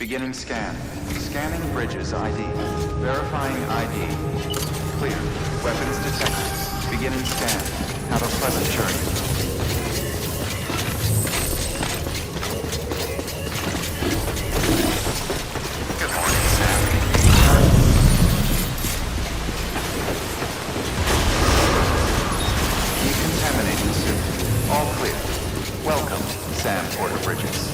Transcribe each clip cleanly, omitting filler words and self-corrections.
Beginning scan. Scanning bridges ID. Verifying ID. Clear. Weapons detected. Beginning scan. Have a pleasant journey. All clear. Welcome, Sam Porter Bridges.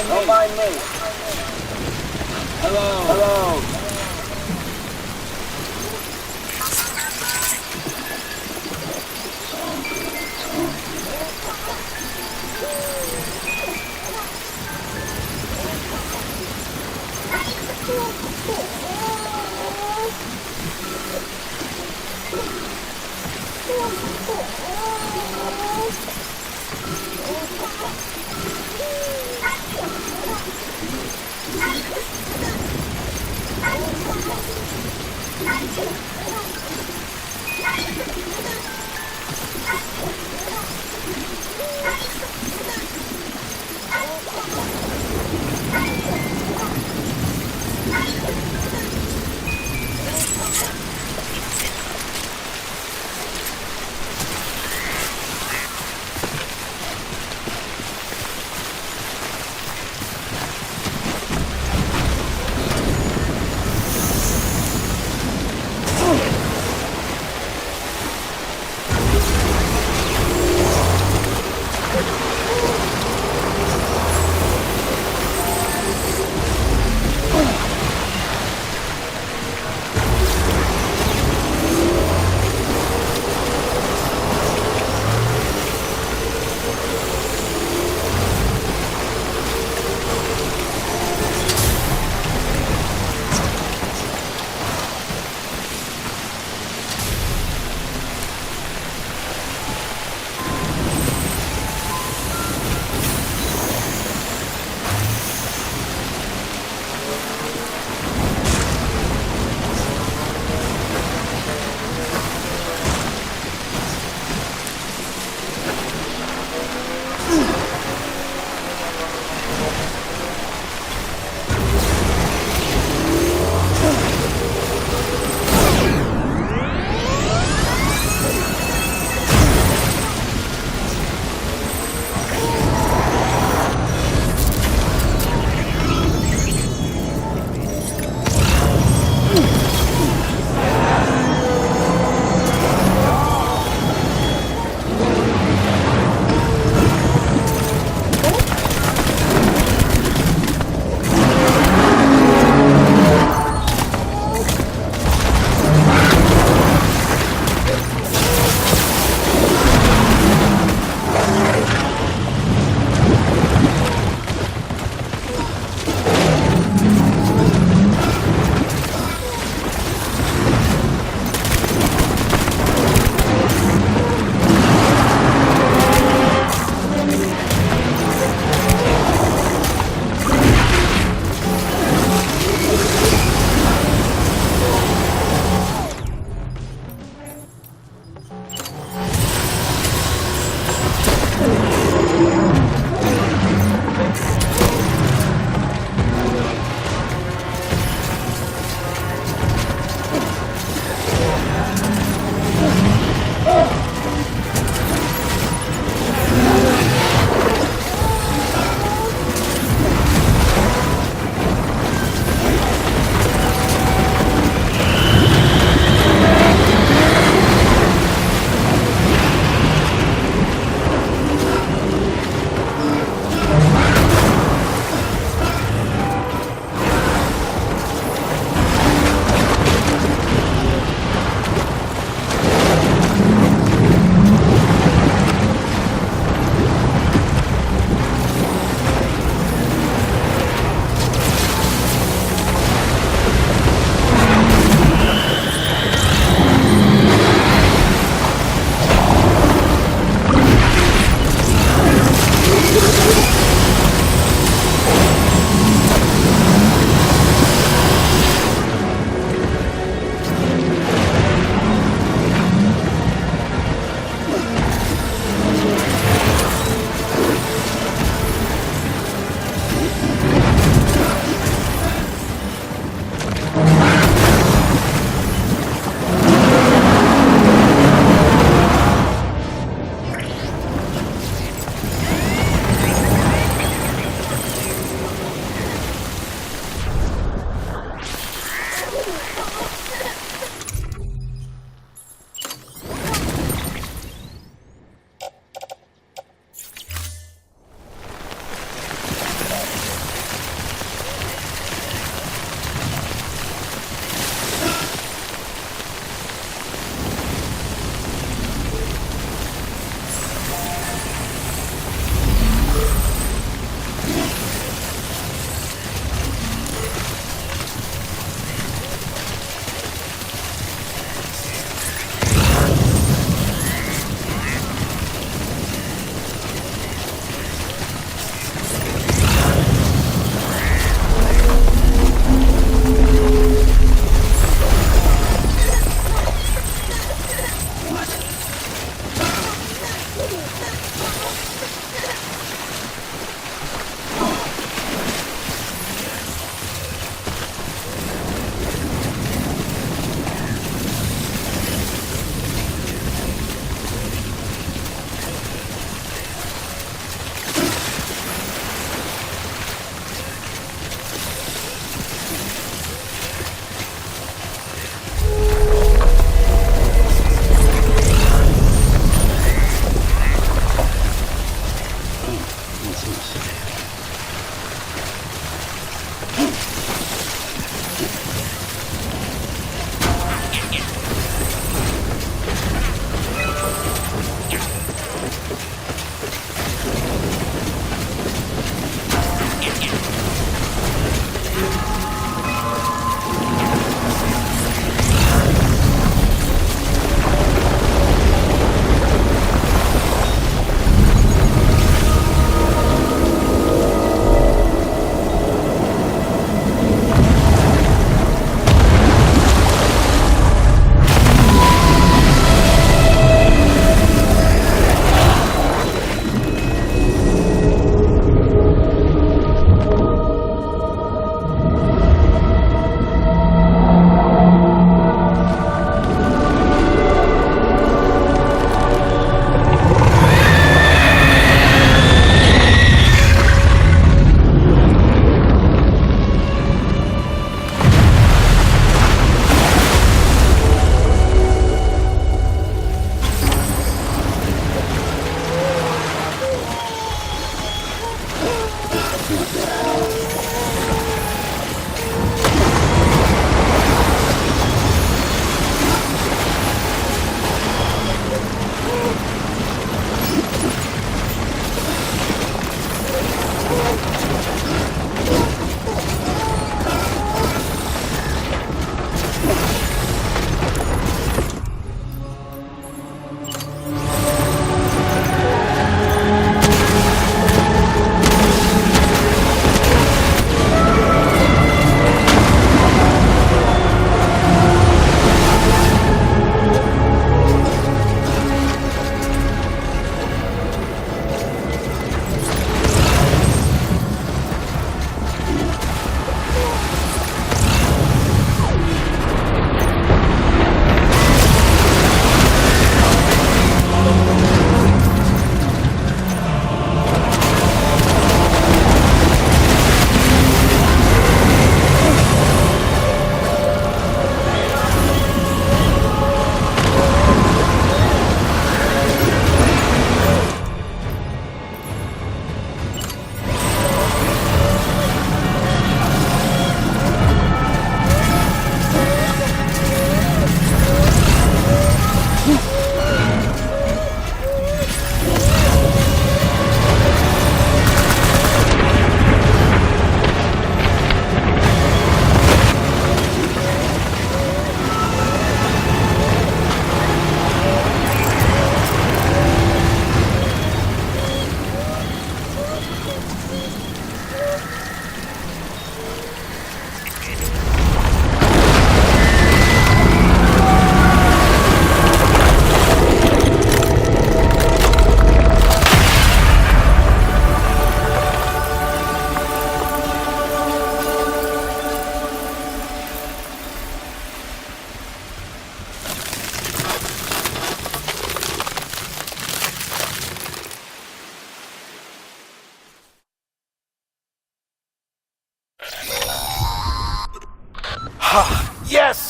Don't mind me. Hello.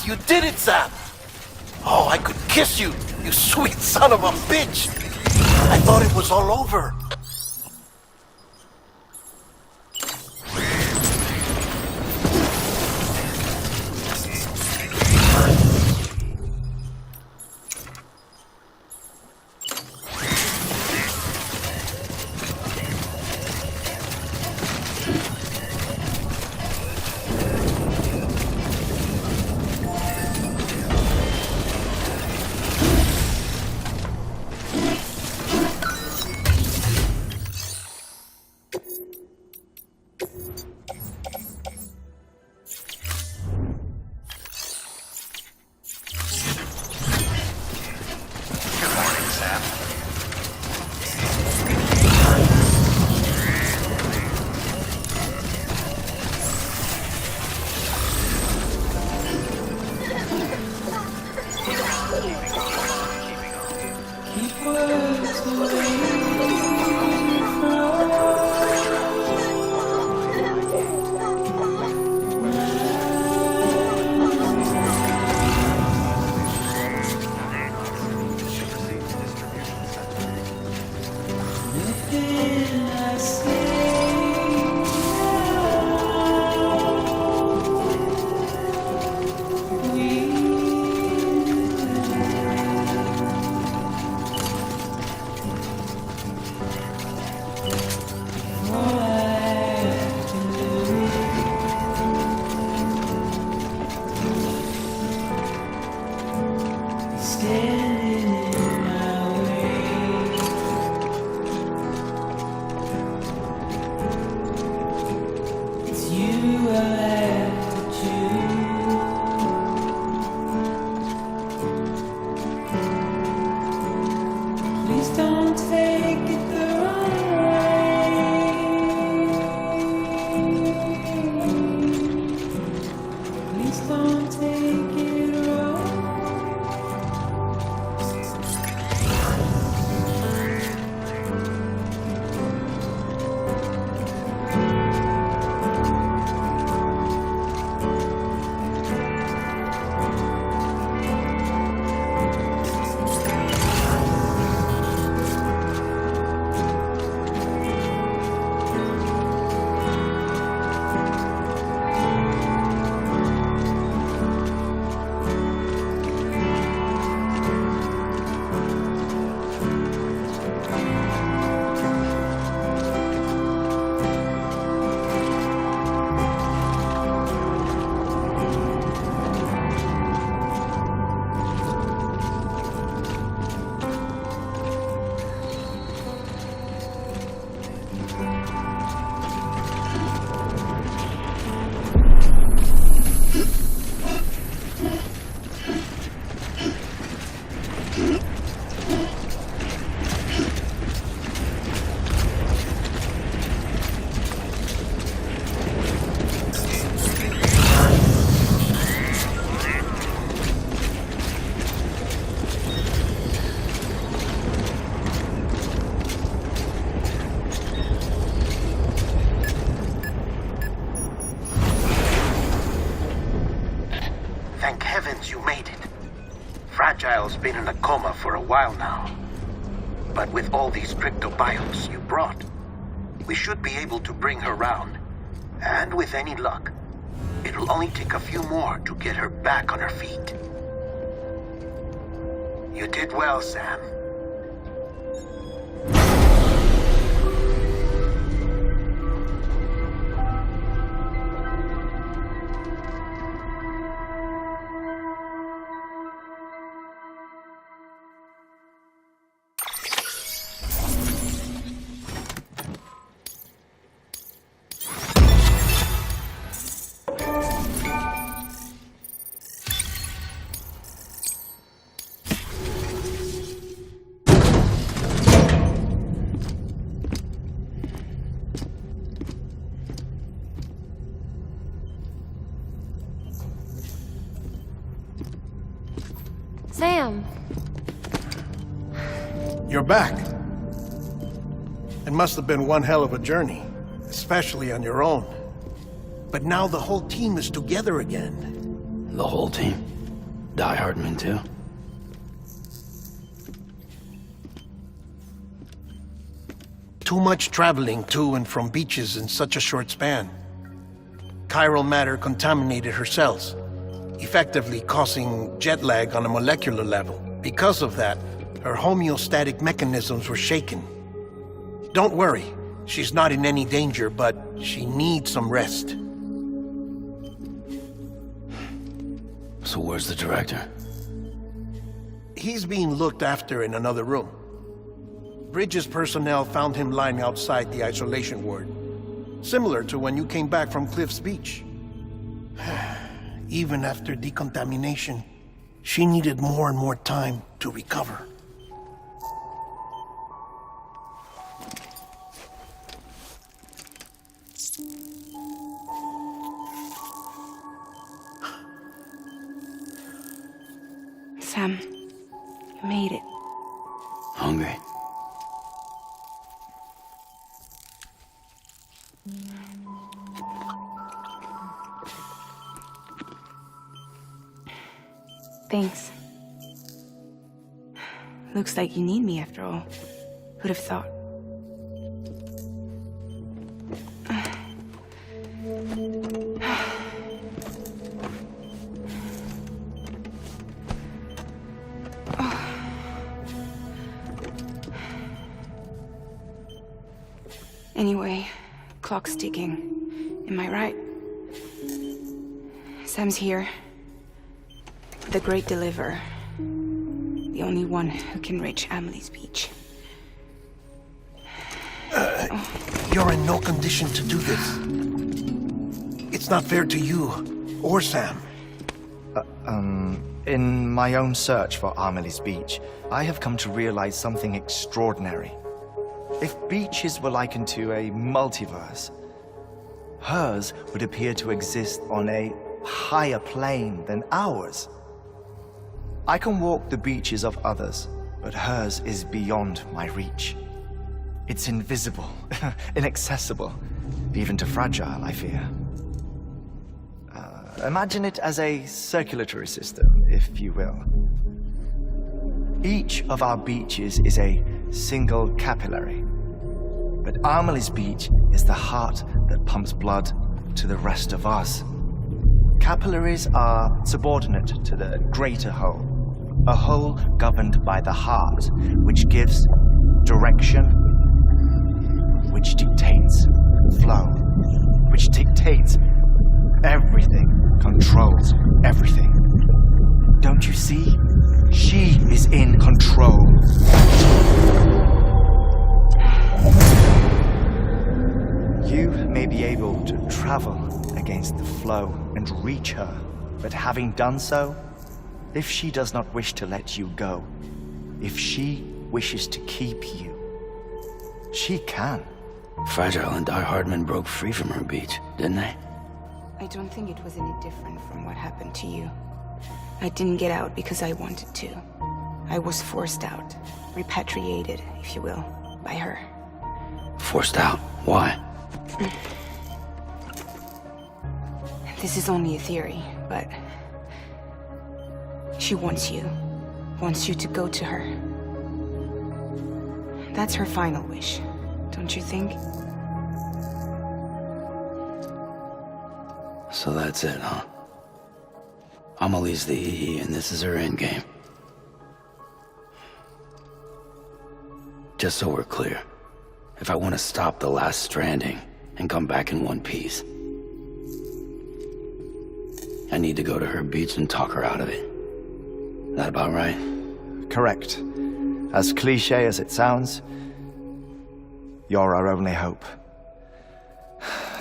You did it, Sam! Oh, I could kiss you, you sweet son of a bitch! I thought it was all over. Fragile's been in a coma for a while now. But with all these cryptobiotes you brought, we should be able to bring her round. And with any luck, it'll only take a few more to get her back on her feet. You did well, Sam. Sam! You're back. It must have been one hell of a journey, especially on your own. But now the whole team is together again. The whole team? Die Hardman too? Too much traveling to and from beaches in such a short span. Chiral matter contaminated her cells, effectively causing jet lag on a molecular level. Because of that, her homeostatic mechanisms were shaken. Don't worry, she's not in any danger, but she needs some rest. So where's the director? He's being looked after in another room. Bridges personnel found him lying outside the isolation ward, similar to when you came back from Cliff's Beach. Even after decontamination, she needed more and more time to recover. Sam, you made it. Hungry? Thanks. Looks like you need me after all. Who'd have thought? Anyway, clock's ticking. Am I right? Sam's here. The Great Deliverer. The only one who can reach Amelie's Beach. You're in no condition to do this. It's not fair to you or Sam. In my own search for Amelie's Beach, I have come to realize something extraordinary. If beaches were likened to a multiverse, hers would appear to exist on a higher plane than ours. I can walk the beaches of others, but hers is beyond my reach. It's invisible, inaccessible, even to fragile, I fear. Imagine it as a circulatory system, if you will. Each of our beaches is a single capillary, but Amelie's Beach is the heart that pumps blood to the rest of us. Capillaries are subordinate to the greater whole, a whole governed by the heart, which gives direction, which dictates flow, which dictates everything, controls everything. Don't you see? She is in control. You may be able to travel against the flow and reach her, but having done so, if she does not wish to let you go, if she wishes to keep you, she can. Fragile and Die Hardman broke free from her beach, didn't they? I don't think it was any different from what happened to you. I didn't get out because I wanted to. I was forced out, repatriated, if you will, by her. Forced out? Why? This is only a theory, but she wants you to go to her. That's her final wish, don't you think? So that's it, huh? Amelie's the EE, and this is her endgame. Just so we're clear, if I want to stop the last stranding and come back in one piece, I need to go to her beach and talk her out of it. That about right? Correct. As cliche as it sounds, you're our only hope.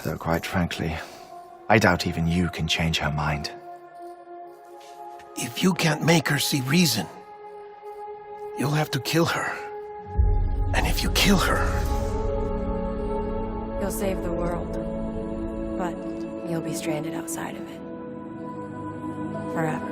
Though quite frankly, I doubt even you can change her mind. If you can't make her see reason, you'll have to kill her. And if you kill her... You'll save the world, but you'll be stranded outside of it. Forever.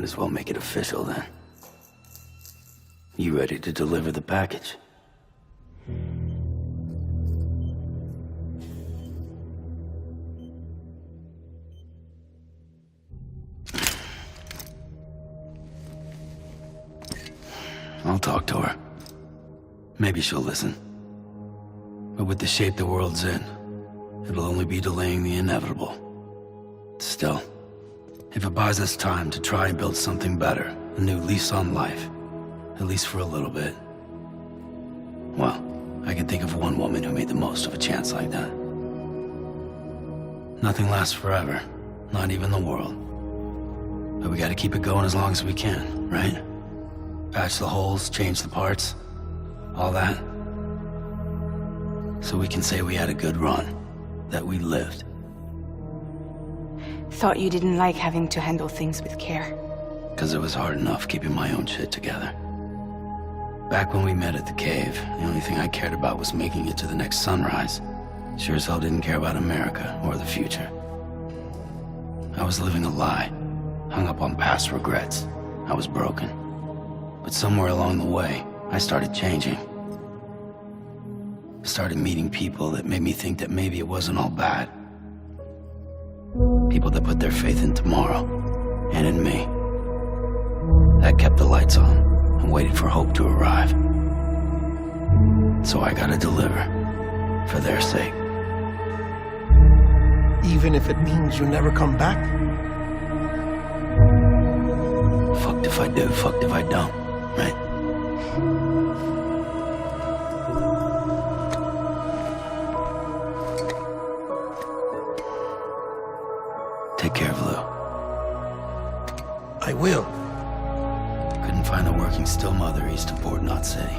as well make it official then. You ready to deliver the package? I'll talk to her. Maybe she'll listen. But with the shape the world's in, it'll only be delaying the inevitable. Still, if it buys us time to try and build something better, a new lease on life, at least for a little bit, well, I can think of one woman who made the most of a chance like that. Nothing lasts forever, not even the world. But we gotta keep it going as long as we can, right? Patch the holes, change the parts, all that. So we can say we had a good run, that we lived. Thought you didn't like having to handle things with care. 'Cause it was hard enough keeping my own shit together. Back when we met at the cave, the only thing I cared about was making it to the next sunrise. Sure as hell didn't care about America or the future. I was living a lie, hung up on past regrets. I was broken. But somewhere along the way, I started changing. Started meeting people that made me think that maybe it wasn't all bad. People that put their faith in tomorrow, and in me. That kept the lights on, and waited for hope to arrive. So I gotta deliver, for their sake. Even if it means you never come back? Fucked if I do, fucked if I don't, right? Take care of Lou. I will. Couldn't find a working still mother east of Port Knot City.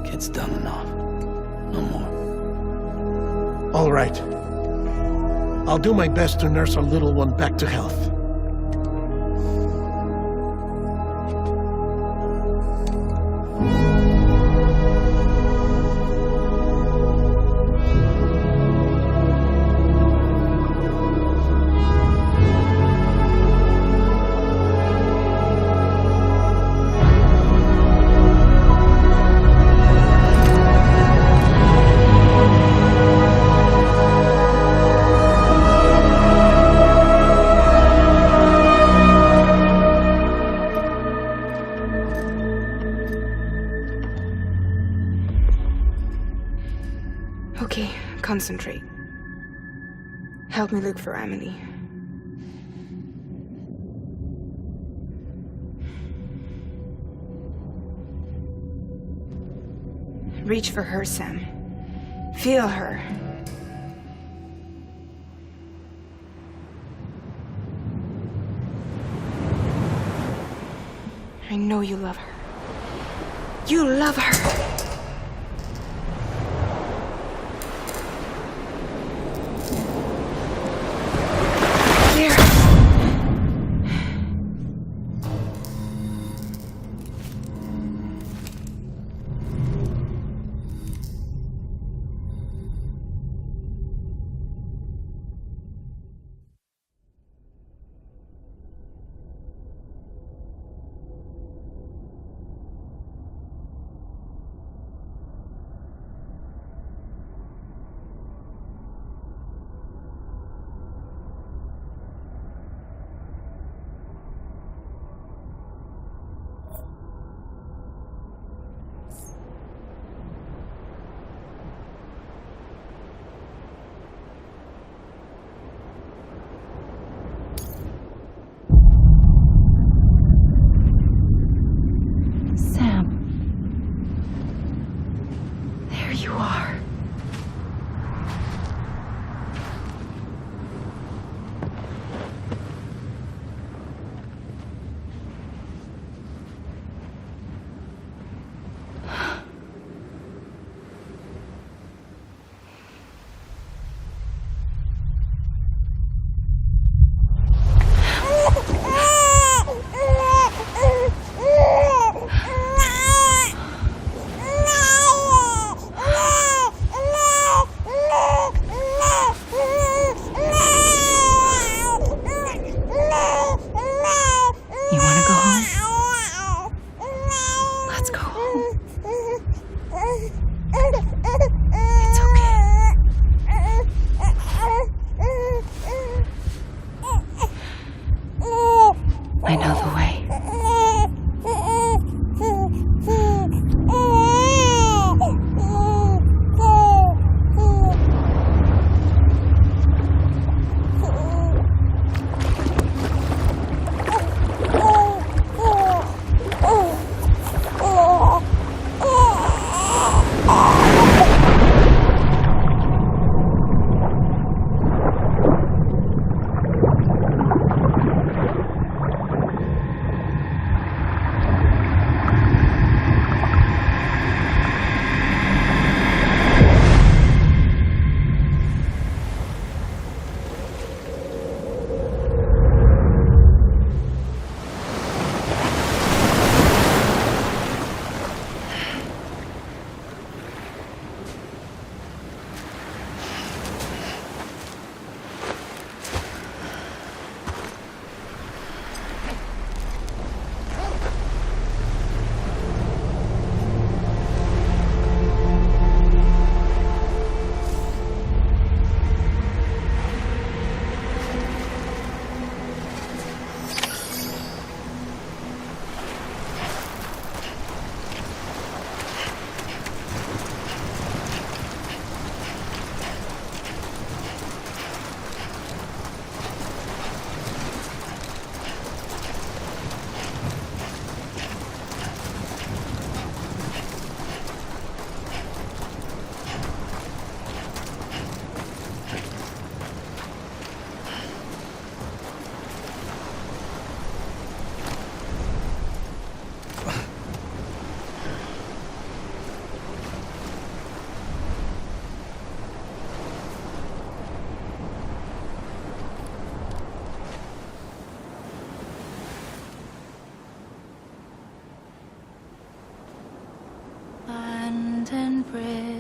Kid's done enough. No more. All right. I'll do my best to nurse our little one back to health. Okay, concentrate. Help me look for Emily. Reach for her, Sam. Feel her. I know you love her. You love her!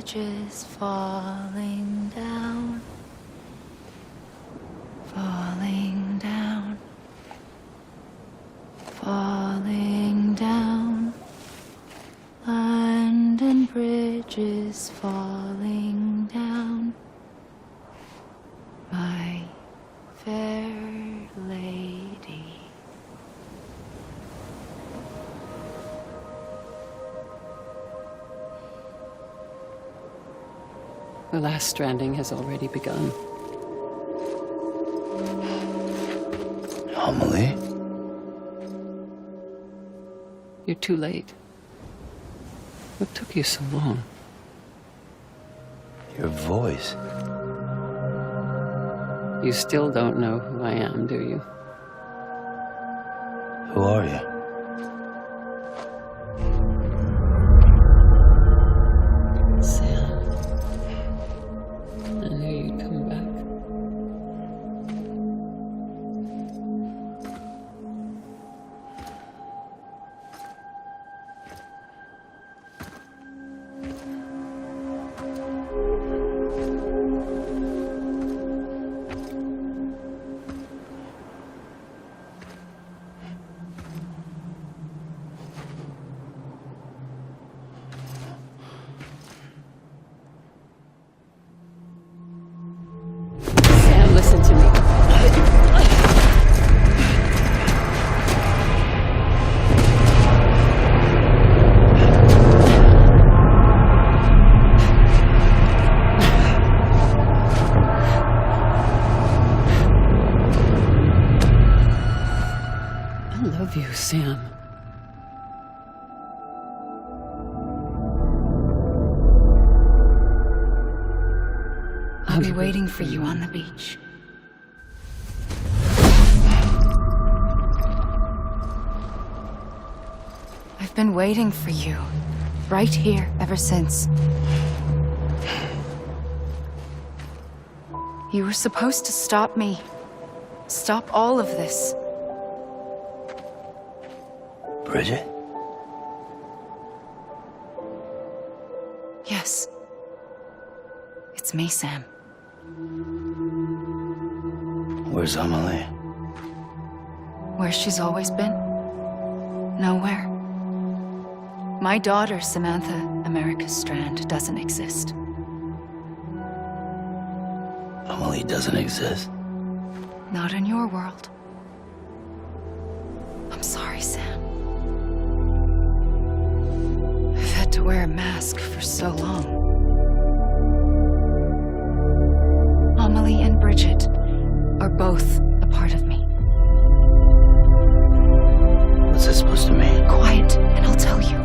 bridges falling down, falling down, falling down. London Bridge is falling down, my fair lady. The last stranding has already begun. Amelie? You're too late. What took you so long? Your voice. You still don't know who I am, do you? Who are you? Sam. I knew you'd come back. Sam, listen to me. I love you, Sam. I'll be waiting for you on the beach. I've been waiting for you, right here, ever since. You were supposed to stop me. Stop all of this. Bridget? Yes. It's me, Sam. Where's Amelie? Where she's always been. Nowhere. My daughter, Samantha America Strand, doesn't exist. Amelie doesn't exist. Not in your world. I'm sorry, Sam. I've had to wear a mask for so long. Amelie and Bridget are both a part of me. What's this supposed to mean? Quiet, and I'll tell you.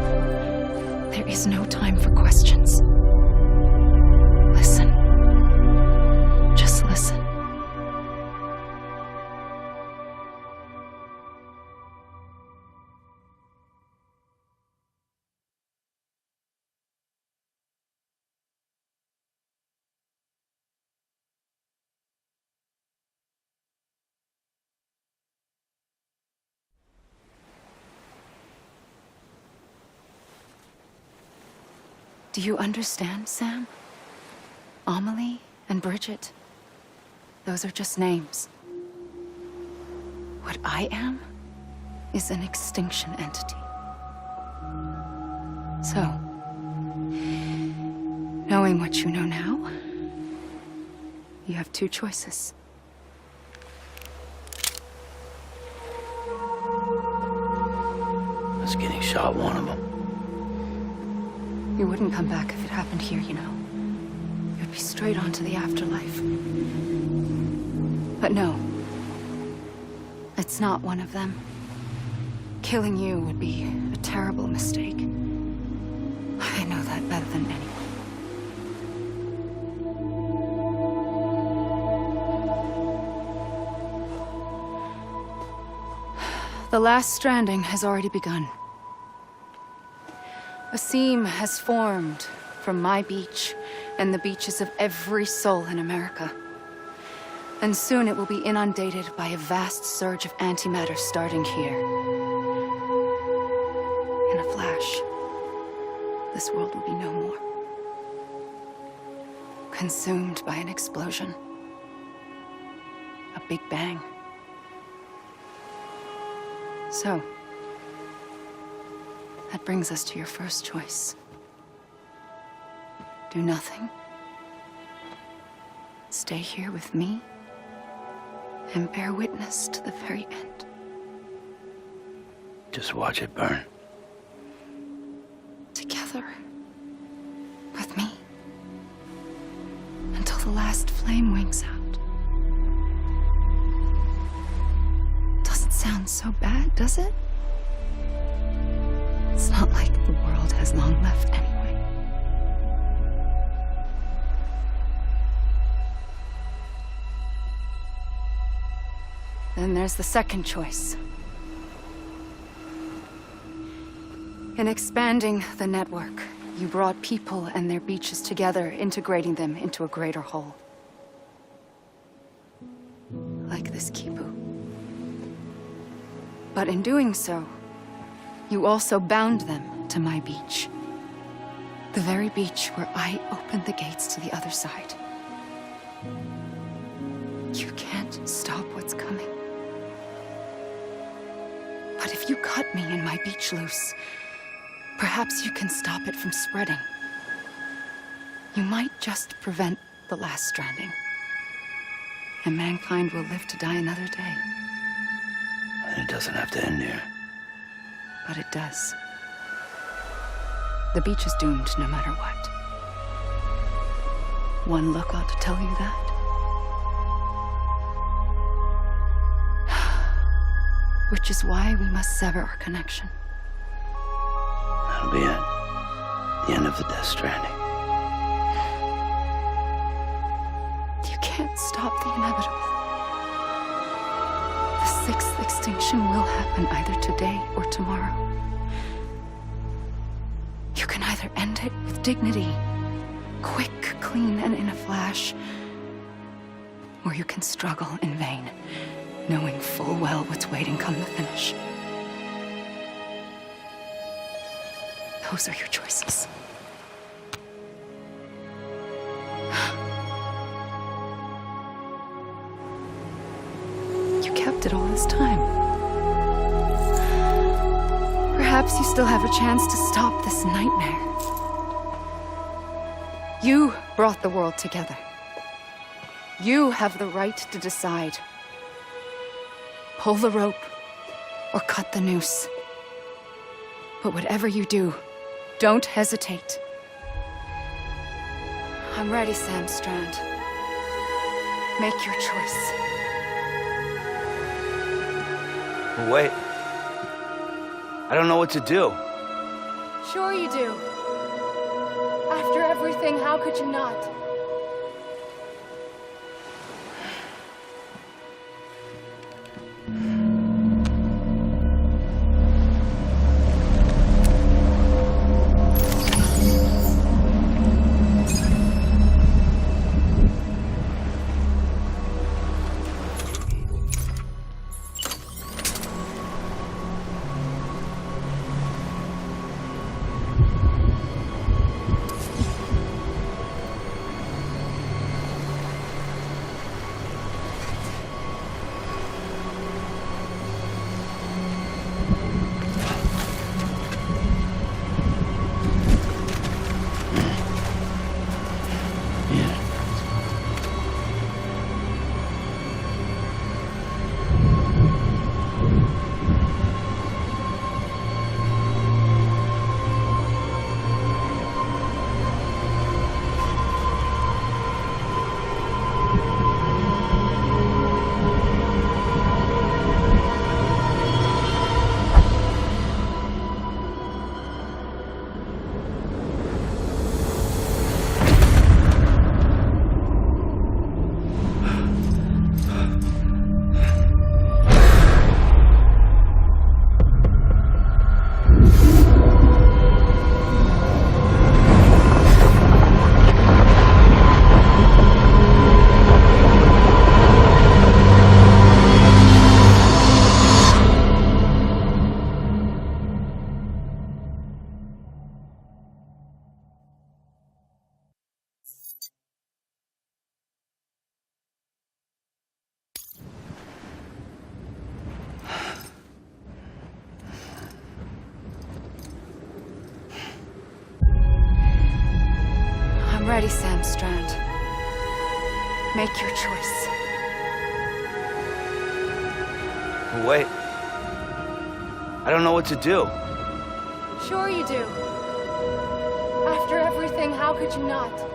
There is no time for questions. Listen. Just listen. Do you understand, Sam? Amelie and Bridget, those are just names. What I am is an extinction entity. So, knowing what you know now, you have two choices. Us getting shot, one of them. You wouldn't come back if it happened here, you know. You'd be straight on to the afterlife. But no. It's not one of them. Killing you would be a terrible mistake. I know that better than anyone. The last stranding has already begun. A seam has formed from my beach and the beaches of every soul in America. And soon it will be inundated by a vast surge of antimatter starting here. In a flash, this world will be no more. consumed by an explosion. A big bang. So, that brings us to your first choice. Do nothing. Stay here with me and bear witness to the very end. Just watch it burn. Together. With me. Until the last flame winks out. Doesn't sound so bad, does it? It's not like the world has long left anyway. Then there's the second choice. In expanding the network, you brought people and their beaches together, integrating them into a greater whole. Like this Kipu. But in doing so, you also bound them to my beach. The very beach where I opened the gates to the other side. You can't stop what's coming. But if you cut me and my beach loose, perhaps you can stop it from spreading. You might just prevent the last stranding. And mankind will live to die another day. And it doesn't have to end here. But it does. The beach is doomed no matter what. One look ought to tell you that. Which is why we must sever our connection. That'll be it. The end of the Death Stranding. You can't stop the inevitable. The sixth extinction will happen either today or tomorrow. You can either end it with dignity, quick, clean, and in a flash, or you can struggle in vain, knowing full well what's waiting come the finish. Those are your choices. You kept it all this time. Perhaps you still have a chance to stop this nightmare. You brought the world together. You have the right to decide. Pull the rope or cut the noose. But whatever you do, don't hesitate. I'm ready, Sam Strand. Make your choice. Wait. I don't know what to do. Sure you do. After everything, how could you not? Strand. Make your choice. Wait. I don't know what to do. Sure you do. After everything, how could you not?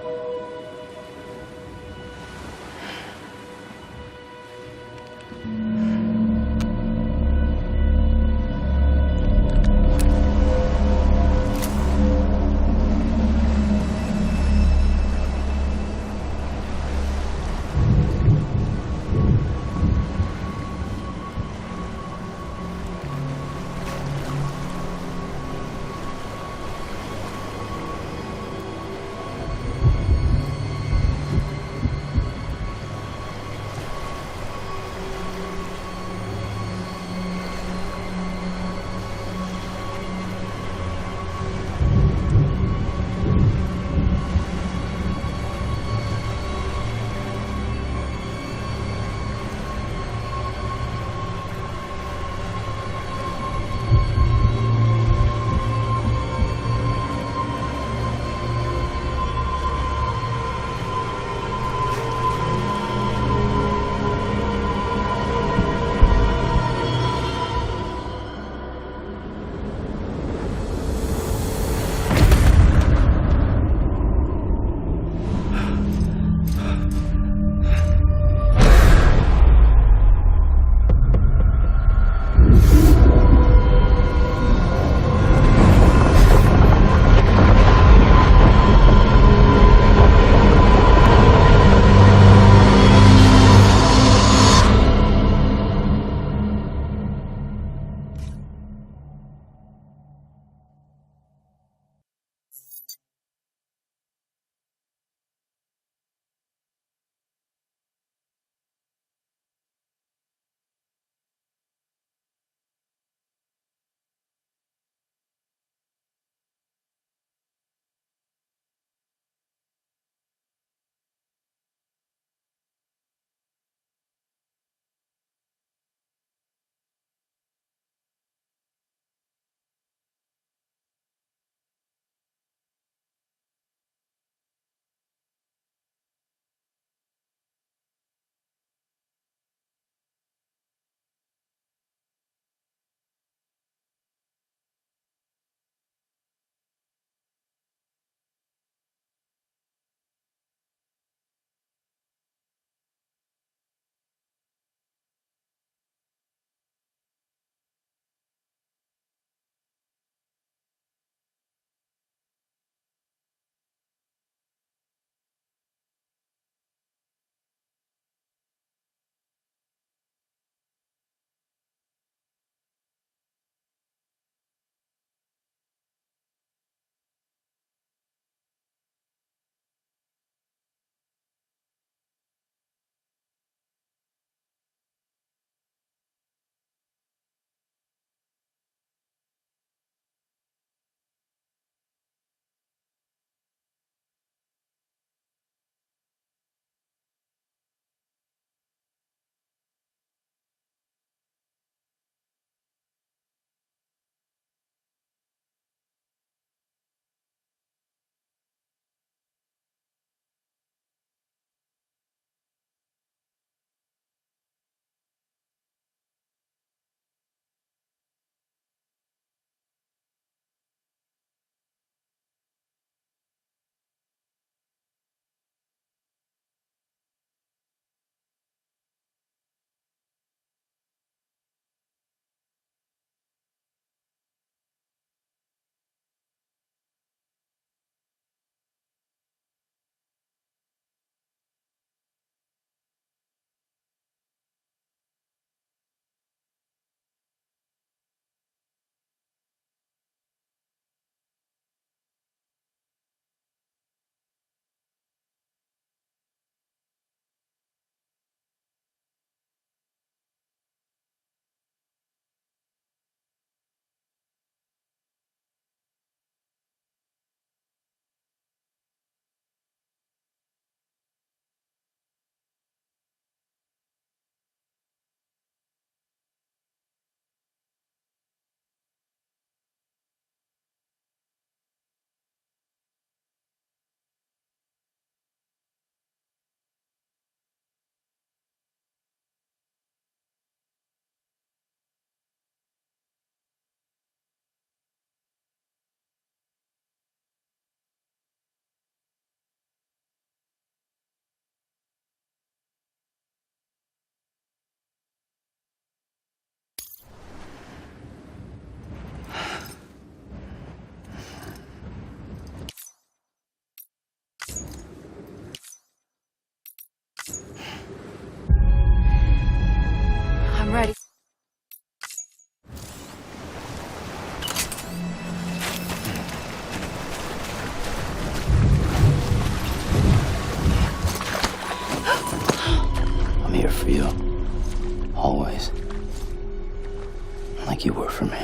like you were for me.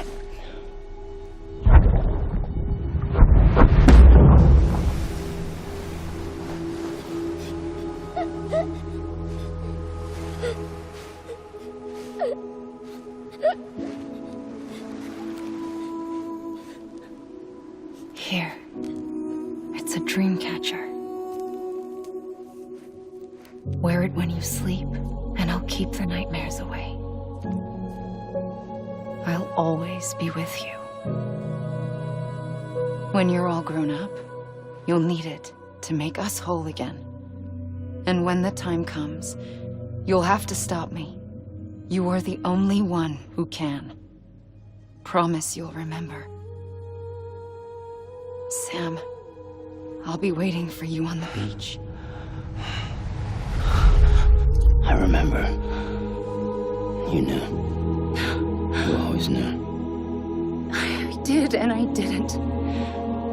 Here. It's a dream catcher. Wear it when you sleep, and I'll keep the nightmares away. I'll always be with you. When you're all grown up, you'll need it to make us whole again. And when the time comes, you'll have to stop me. You are the only one who can. Promise you'll remember. Sam, I'll be waiting for you on the beach. I remember. You knew. You always knew. I did and I didn't.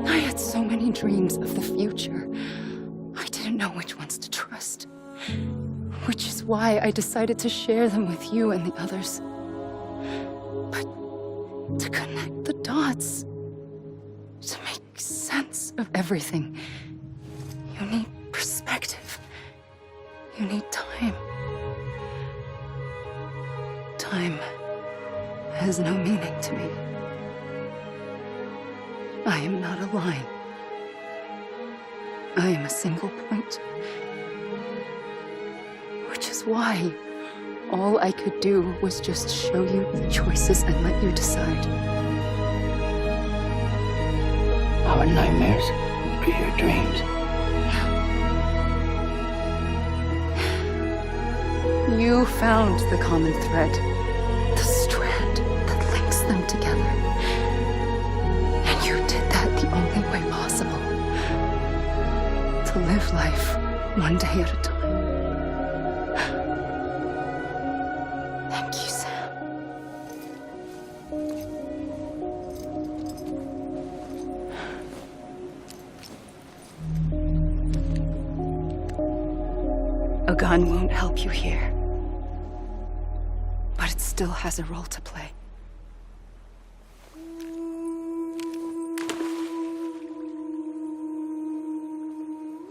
I had so many dreams of the future. I didn't know which ones to trust. Which is why I decided to share them with you and the others. But to connect the dots, to make sense of everything, you need perspective. You need time. Time has no meaning to me. I am not a line. I am a single point. Which is why all I could do was just show you the choices and let you decide. Our nightmares are your dreams. You found the common thread, the strand that links them together. And you did that the only way possible. To live life one day at a time. Thank you, Sam. A gun won't help you here. But it still has a role to play.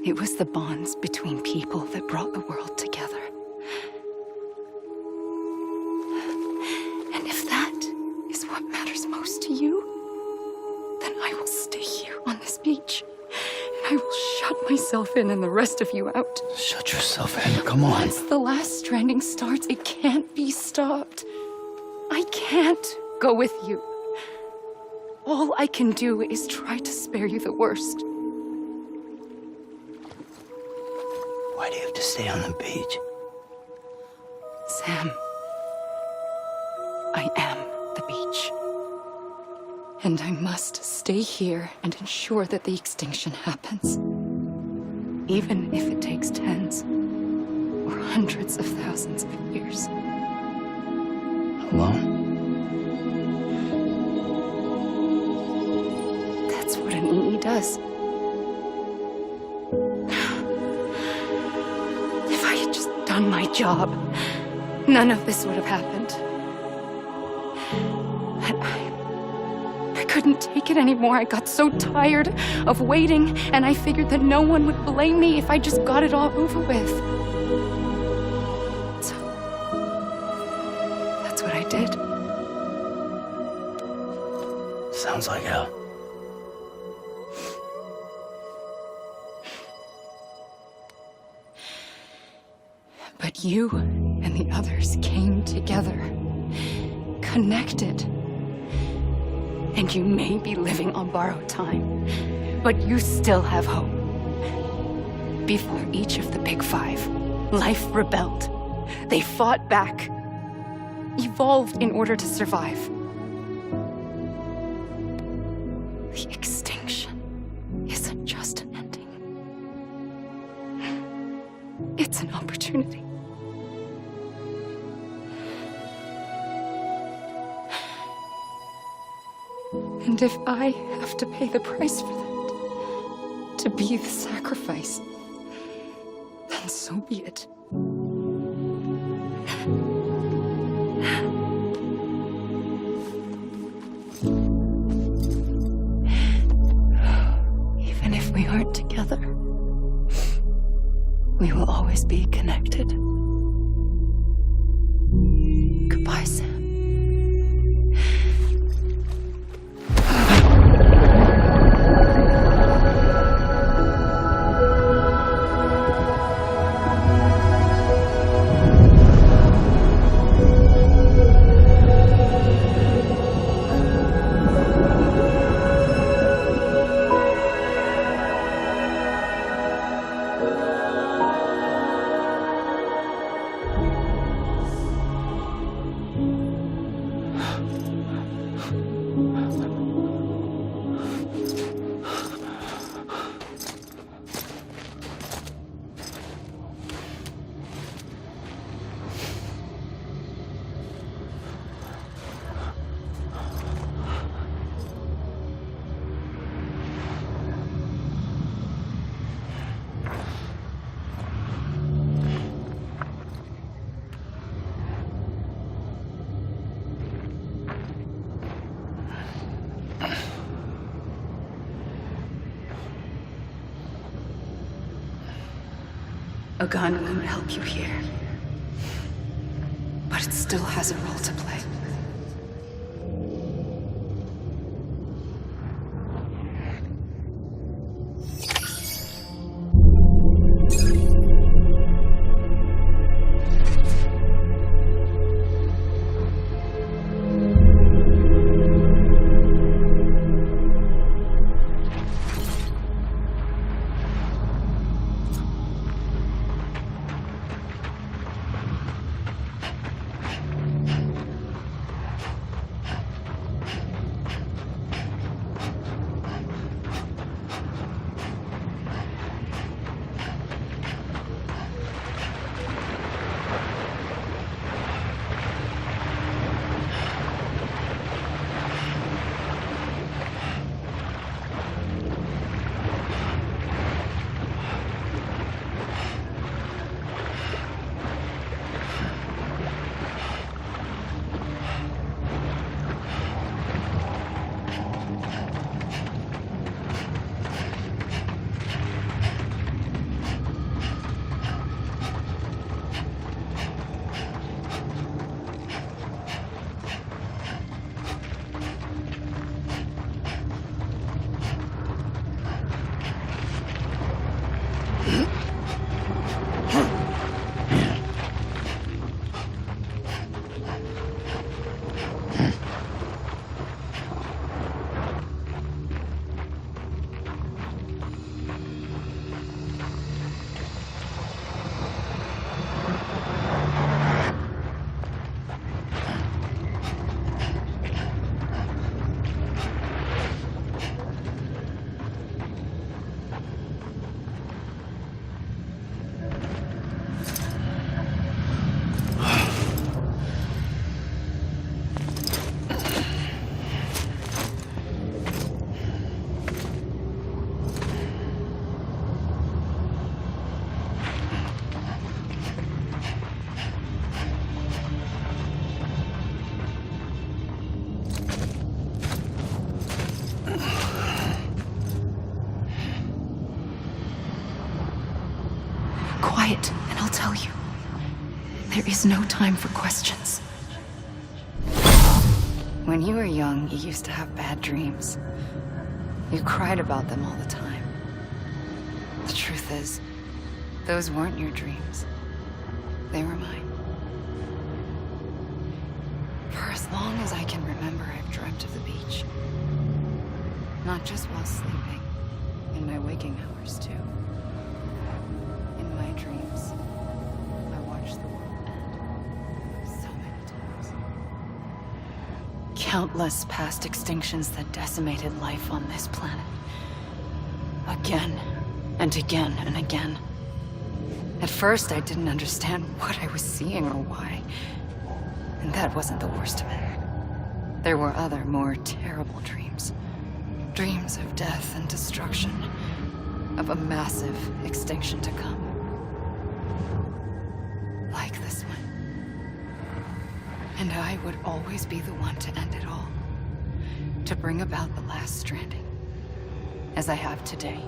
It was the bonds between people that brought the world together. And if that is what matters most to you, then I will stay here on this beach. And I will shut myself in and the rest of you out. Shut yourself in, come on. Once the last stranding starts, it can't be stopped. I can't go with you. All I can do is try to spare you the worst. Why do you have to stay on the beach? Sam, I am the beach. And I must stay here and ensure that the extinction happens. Even if it takes tens or hundreds of thousands of years. Alone? That's what an EE does. If I had just done my job, none of this would have happened. But I couldn't take it anymore. I got so tired of waiting, and I figured that no one would blame me if I just got it all over with. So, that's what I did. Sounds like hell. But you and the others came together, connected. And you may be living on borrowed time, but you still have hope. Before each of the Big Five, life rebelled. They fought back, evolved in order to survive. The extinction isn't just an ending. It's an opportunity. And if I have to pay the price for that, to be the sacrifice, then so be it. will always be connected. Goodbye, Sam. A gun won't help you here, but it still has a role to play. Quiet, and I'll tell you. There is no time for questions. When you were young, you used to have bad dreams. You cried about them all the time. The truth is, those weren't your dreams. They were mine. For as long as I can remember, I've dreamt of the beach. Not just while sleeping, in my waking hours too. In my dreams, I watched the world end so many times. Countless past extinctions that decimated life on this planet. Again, and again, and again. At first, I didn't understand what I was seeing or why. And that wasn't the worst of it. There were other, more terrible dreams. Dreams of death and destruction. Of a massive extinction to come. Like this one. And I would always be the one to end it all. To bring about the last stranding. As I have today.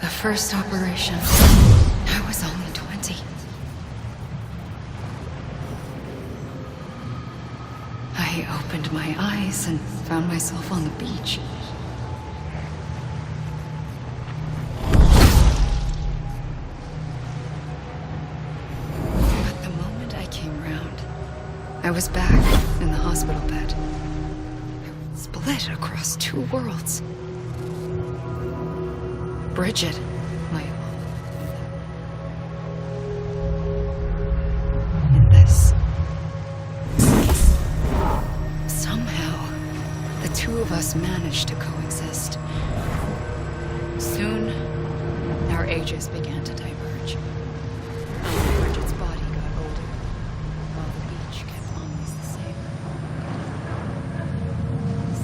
The first operation, I was only 20. I opened my eyes and found myself on the beach. But the moment I came round, I was back in the hospital bed. Split across two worlds. Bridget, my and this. Somehow, the two of us managed to coexist. Soon, our ages began to diverge. Bridget's body got older, while the beach kept always the same.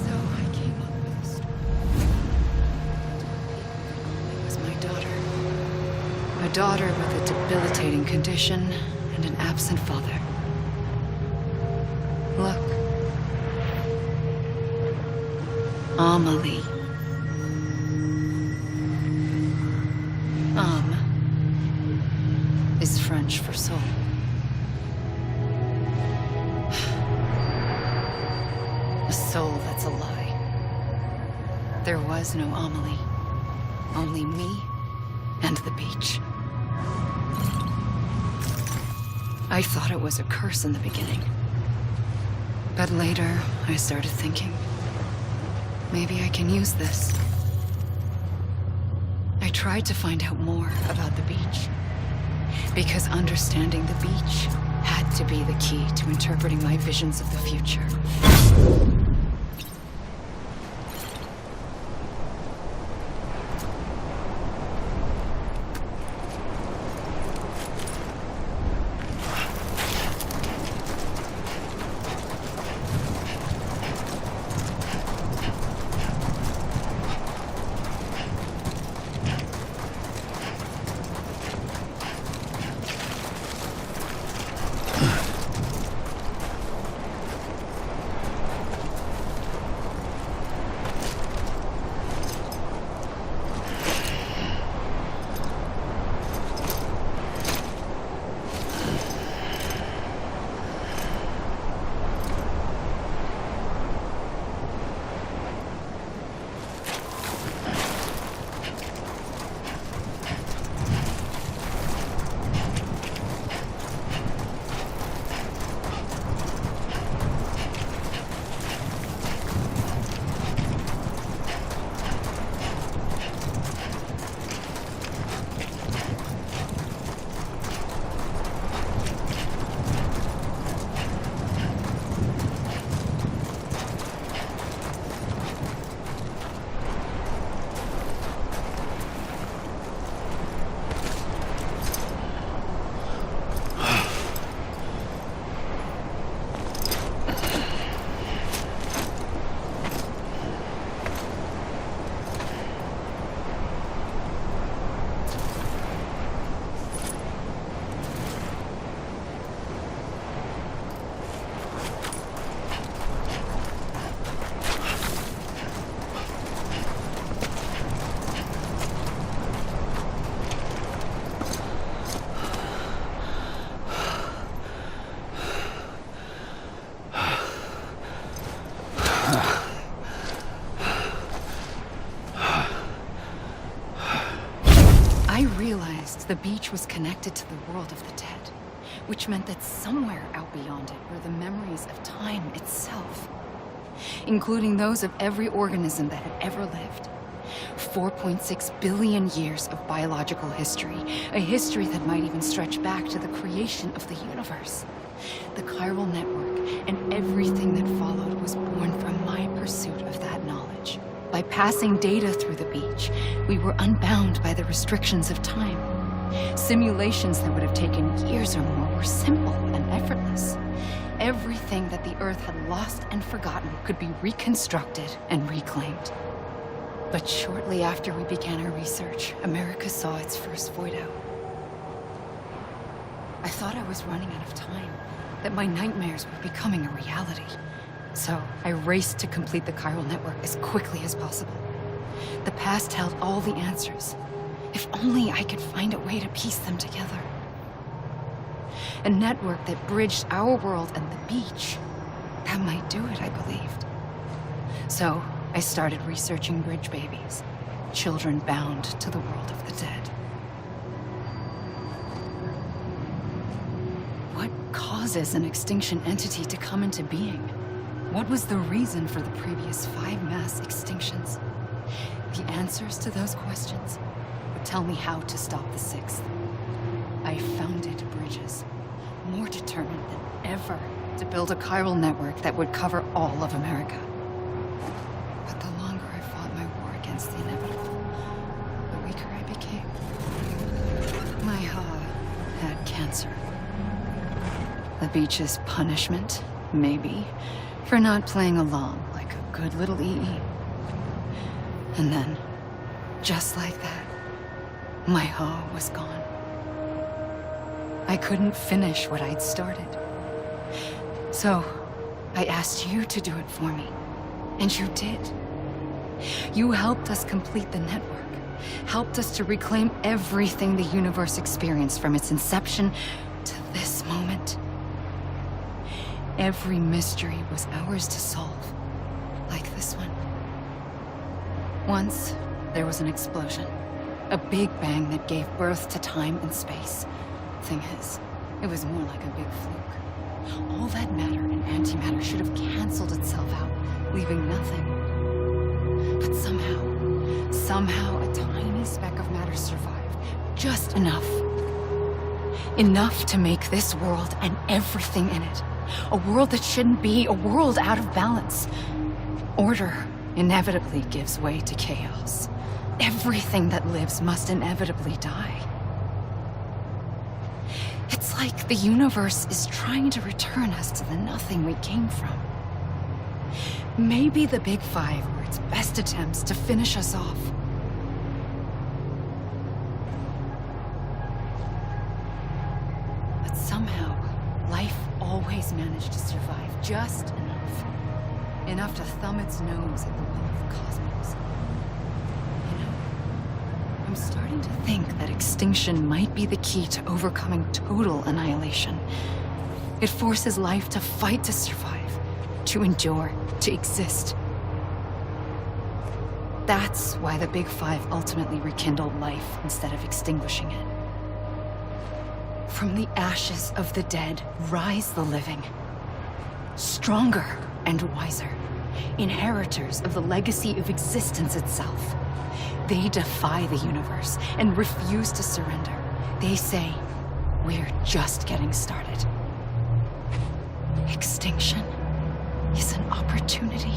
So I came up with a story. It was my daughter. A daughter with a debilitating condition and an absent father. Look. Amelie. Is French for soul. A soul that's a lie. There was no Amelie. Only me and the beach. I thought it was a curse in the beginning. But later, I started thinking, maybe I can use this. I tried to find out more about the beach. Because understanding the beach had to be the key to interpreting my visions of the future. The beach was connected to the world of the dead, which meant that somewhere out beyond it were the memories of time itself, including those of every organism that had ever lived. 4.6 billion years of biological history, a history that might even stretch back to the creation of the universe. The chiral network and everything that followed was born from my pursuit of that knowledge. By passing data through the beach, we were unbound by the restrictions of time. Simulations that would have taken years or more were simple and effortless. Everything that the Earth had lost and forgotten could be reconstructed and reclaimed. But shortly after we began our research, America saw its first void out. I thought I was running out of time, that my nightmares were becoming a reality. So I raced to complete the chiral network as quickly as possible. The past held all the answers. If only I could find a way to piece them together. A network that bridged our world and the beach. That might do it, I believed. So, I started researching bridge babies. Children bound to the world of the dead. What causes an extinction entity to come into being? What was the reason for the previous 5 mass extinctions? The answers to those questions would tell me how to stop the 6th. I founded bridges, more determined than ever to build a chiral network that would cover all of America. But the longer I fought my war against the inevitable, the weaker I became. My Ha had cancer. The beach's punishment, maybe, for not playing along like a good little EE. And then, just like that, my Ha was gone. I couldn't finish what I'd started. So, I asked you to do it for me. And you did. You helped us complete the network. Helped us to reclaim everything the universe experienced from its inception to this moment. Every mystery was ours to solve. Like this one. Once, there was an explosion. A big bang that gave birth to time and space. Thing is, it was more like a big fluke. All that matter and antimatter should have canceled itself out, leaving nothing. But somehow a tiny speck of matter survived. Just enough. Enough to make this world and everything in it. A world that shouldn't be, a world out of balance. Order inevitably gives way to chaos. Everything that lives must inevitably die. It's like the universe is trying to return us to the nothing we came from. Maybe the Big Five were its best attempts to finish us off. But somehow, life always managed to survive just enough. Enough to thumb its nose at the will of the cosmos. You know, I'm starting to think that extinction might be the key to overcoming total annihilation. It forces life to fight to survive, to endure, to exist. That's why the Big Five ultimately rekindled life instead of extinguishing it. From the ashes of the dead rise the living. Stronger and wiser. Inheritors of the legacy of existence itself. They defy the universe and refuse to surrender. They say, we're just getting started. Extinction is an opportunity.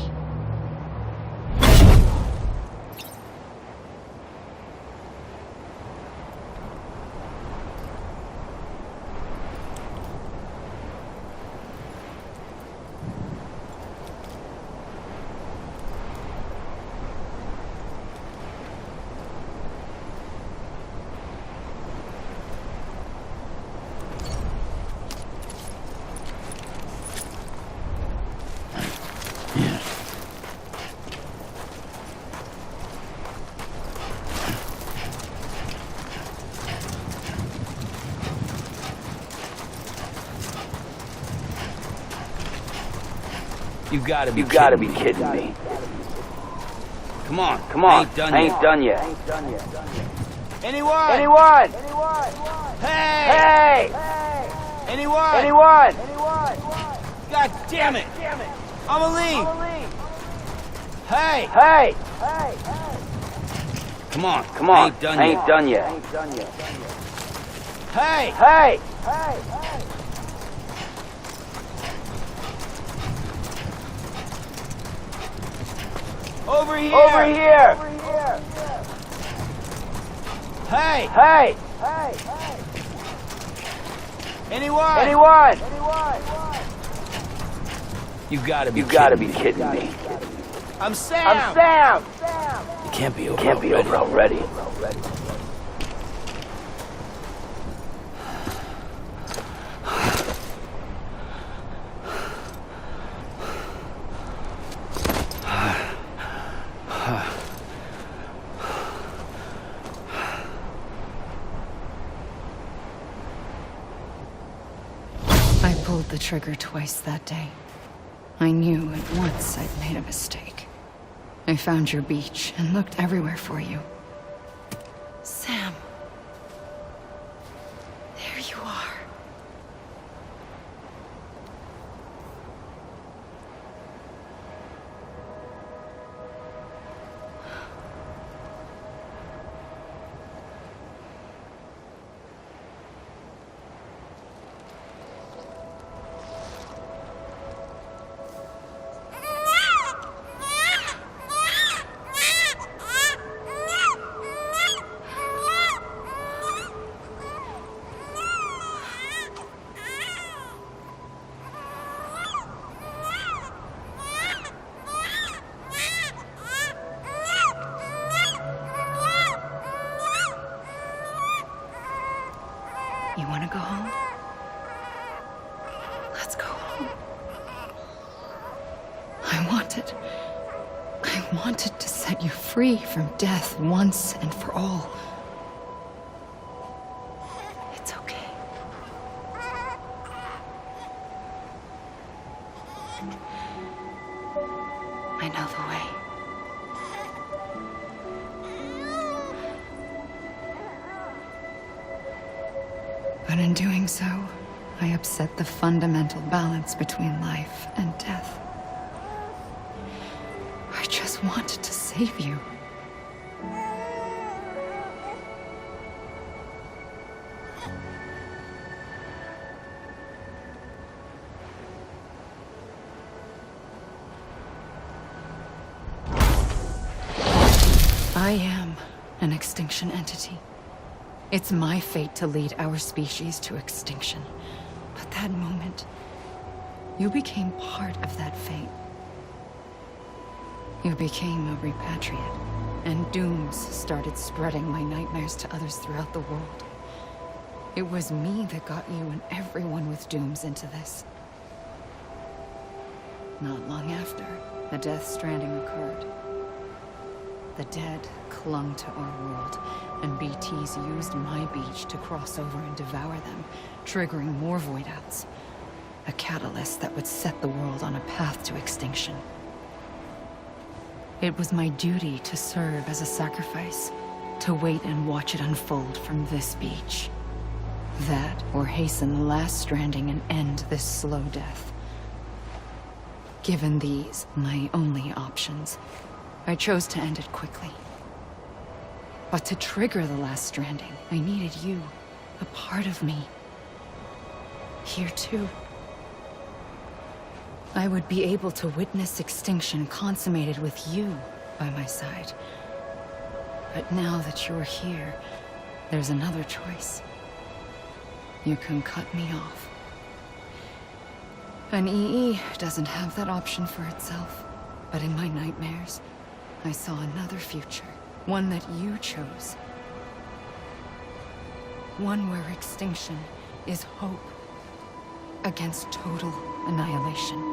You gotta be kidding me. Come on, I ain't done yet. Anyone? Hey! Anyone? God damn it! Amelie! Hey! Come on, I ain't done yet. Hey! Over here! Hey! Anyone? You gotta be kidding me. I'm Sam! You can't be over already. I pulled the trigger twice that day. I knew at once I'd made a mistake. I found your beach and looked everywhere for you. Sam. There you are. You want to go home? Let's go home. I wanted to set you free from death once and for all. It's okay. I know the way. But in doing so, I upset the fundamental balance between life and death. I just wanted to save you. I am an extinction entity. It's my fate to lead our species to extinction. But that moment, you became part of that fate. You became a repatriate, and dooms started spreading my nightmares to others throughout the world. It was me that got you and everyone with dooms into this. Not long after, the Death Stranding occurred. The dead clung to our world, and BTs used my beach to cross over and devour them, triggering more void outs. A catalyst that would set the world on a path to extinction. It was my duty to serve as a sacrifice, to wait and watch it unfold from this beach. That, or hasten the last stranding and end this slow death. Given these, my only options, I chose to end it quickly. But to trigger the last stranding, I needed you, a part of me. Here too. I would be able to witness extinction consummated with you by my side. But now that you're here, there's another choice. You can cut me off. An EE doesn't have that option for itself. But in my nightmares, I saw another future. One that you chose. One where extinction is hope against total annihilation.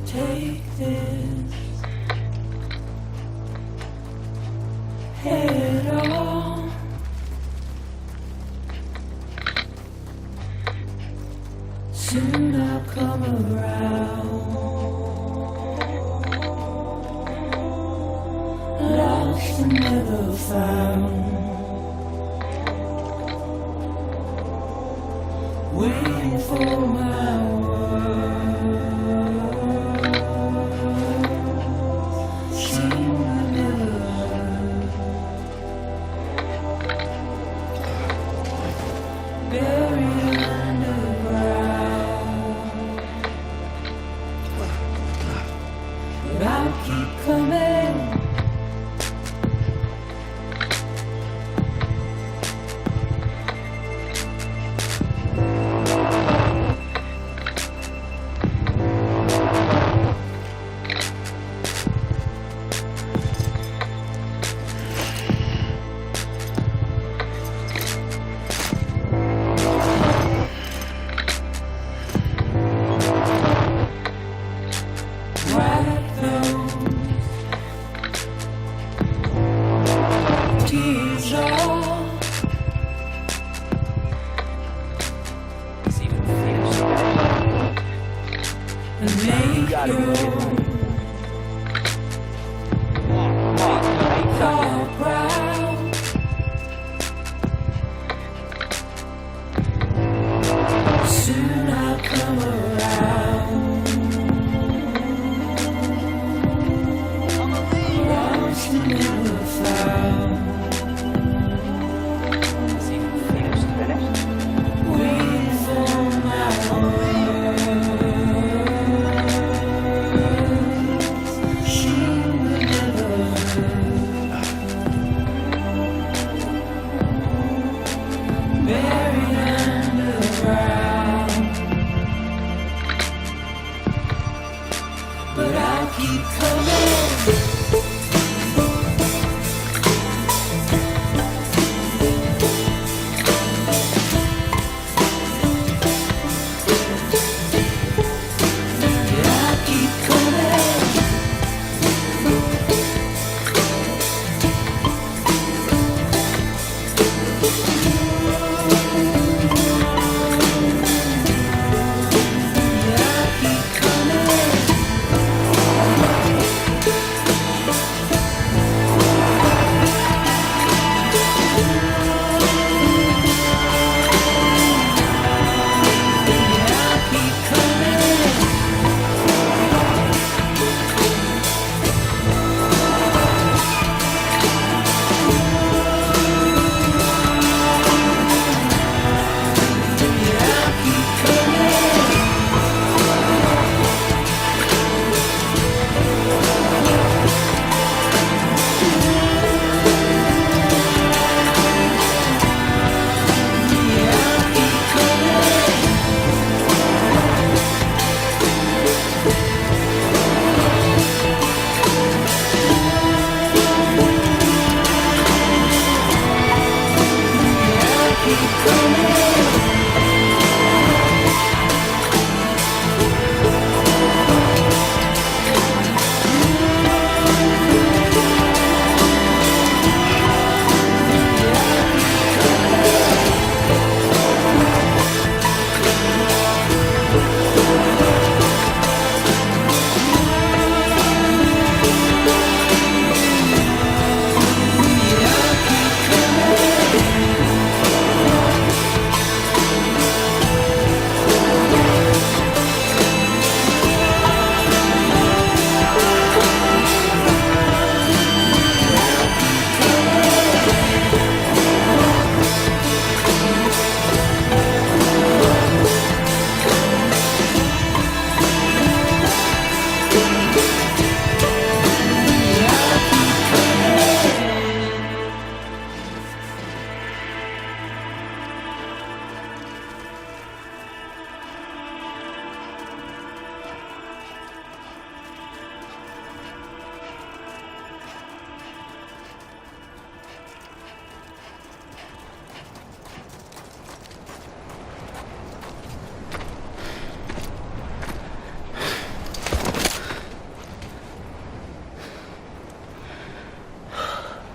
Take this head on. Soon I'll come around. Lost and never found. waiting for my words. Seem to never buried underground, but I'll keep coming. Tears all and make your all proud. Soon I'll come around. Lost and never found. Waiting for my words. She will never buried underground, but I'll keep coming.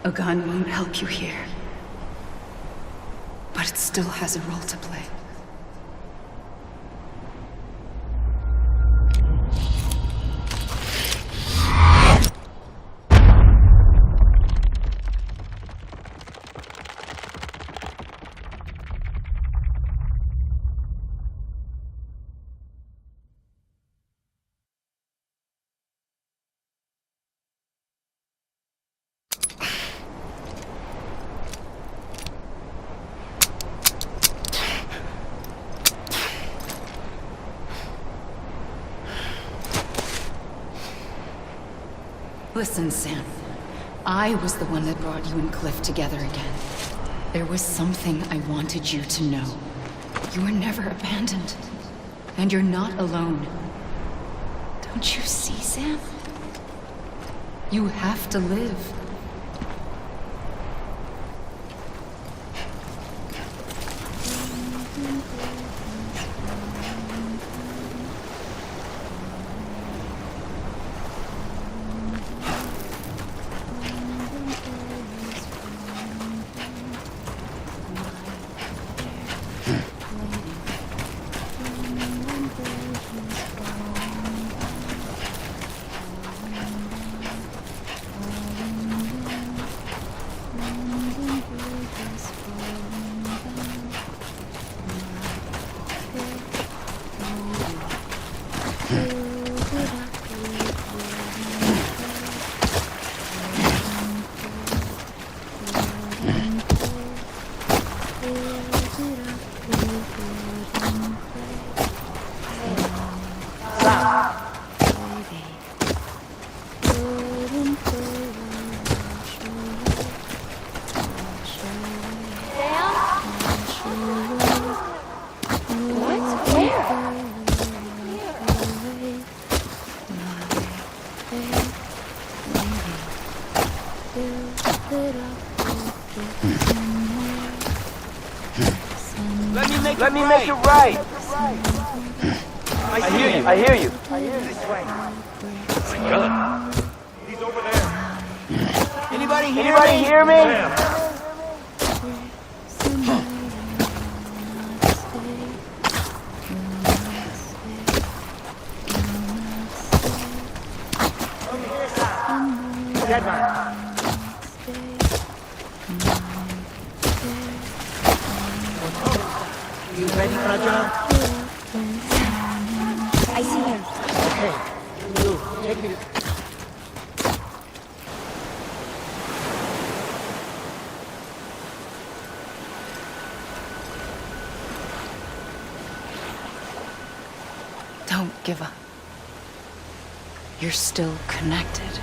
A gun won't help you here, but it still has a role to play. Listen, Sam. I was the one that brought you and Cliff together again. There was something I wanted you to know. You were never abandoned. And you're not alone. Don't you see, Sam? You have to live. Let me make it right. I hear you. I hear you. He's over there. Anybody hear me? You ready for a job? I see him. Okay. You, take me to... Don't give up. You're still connected.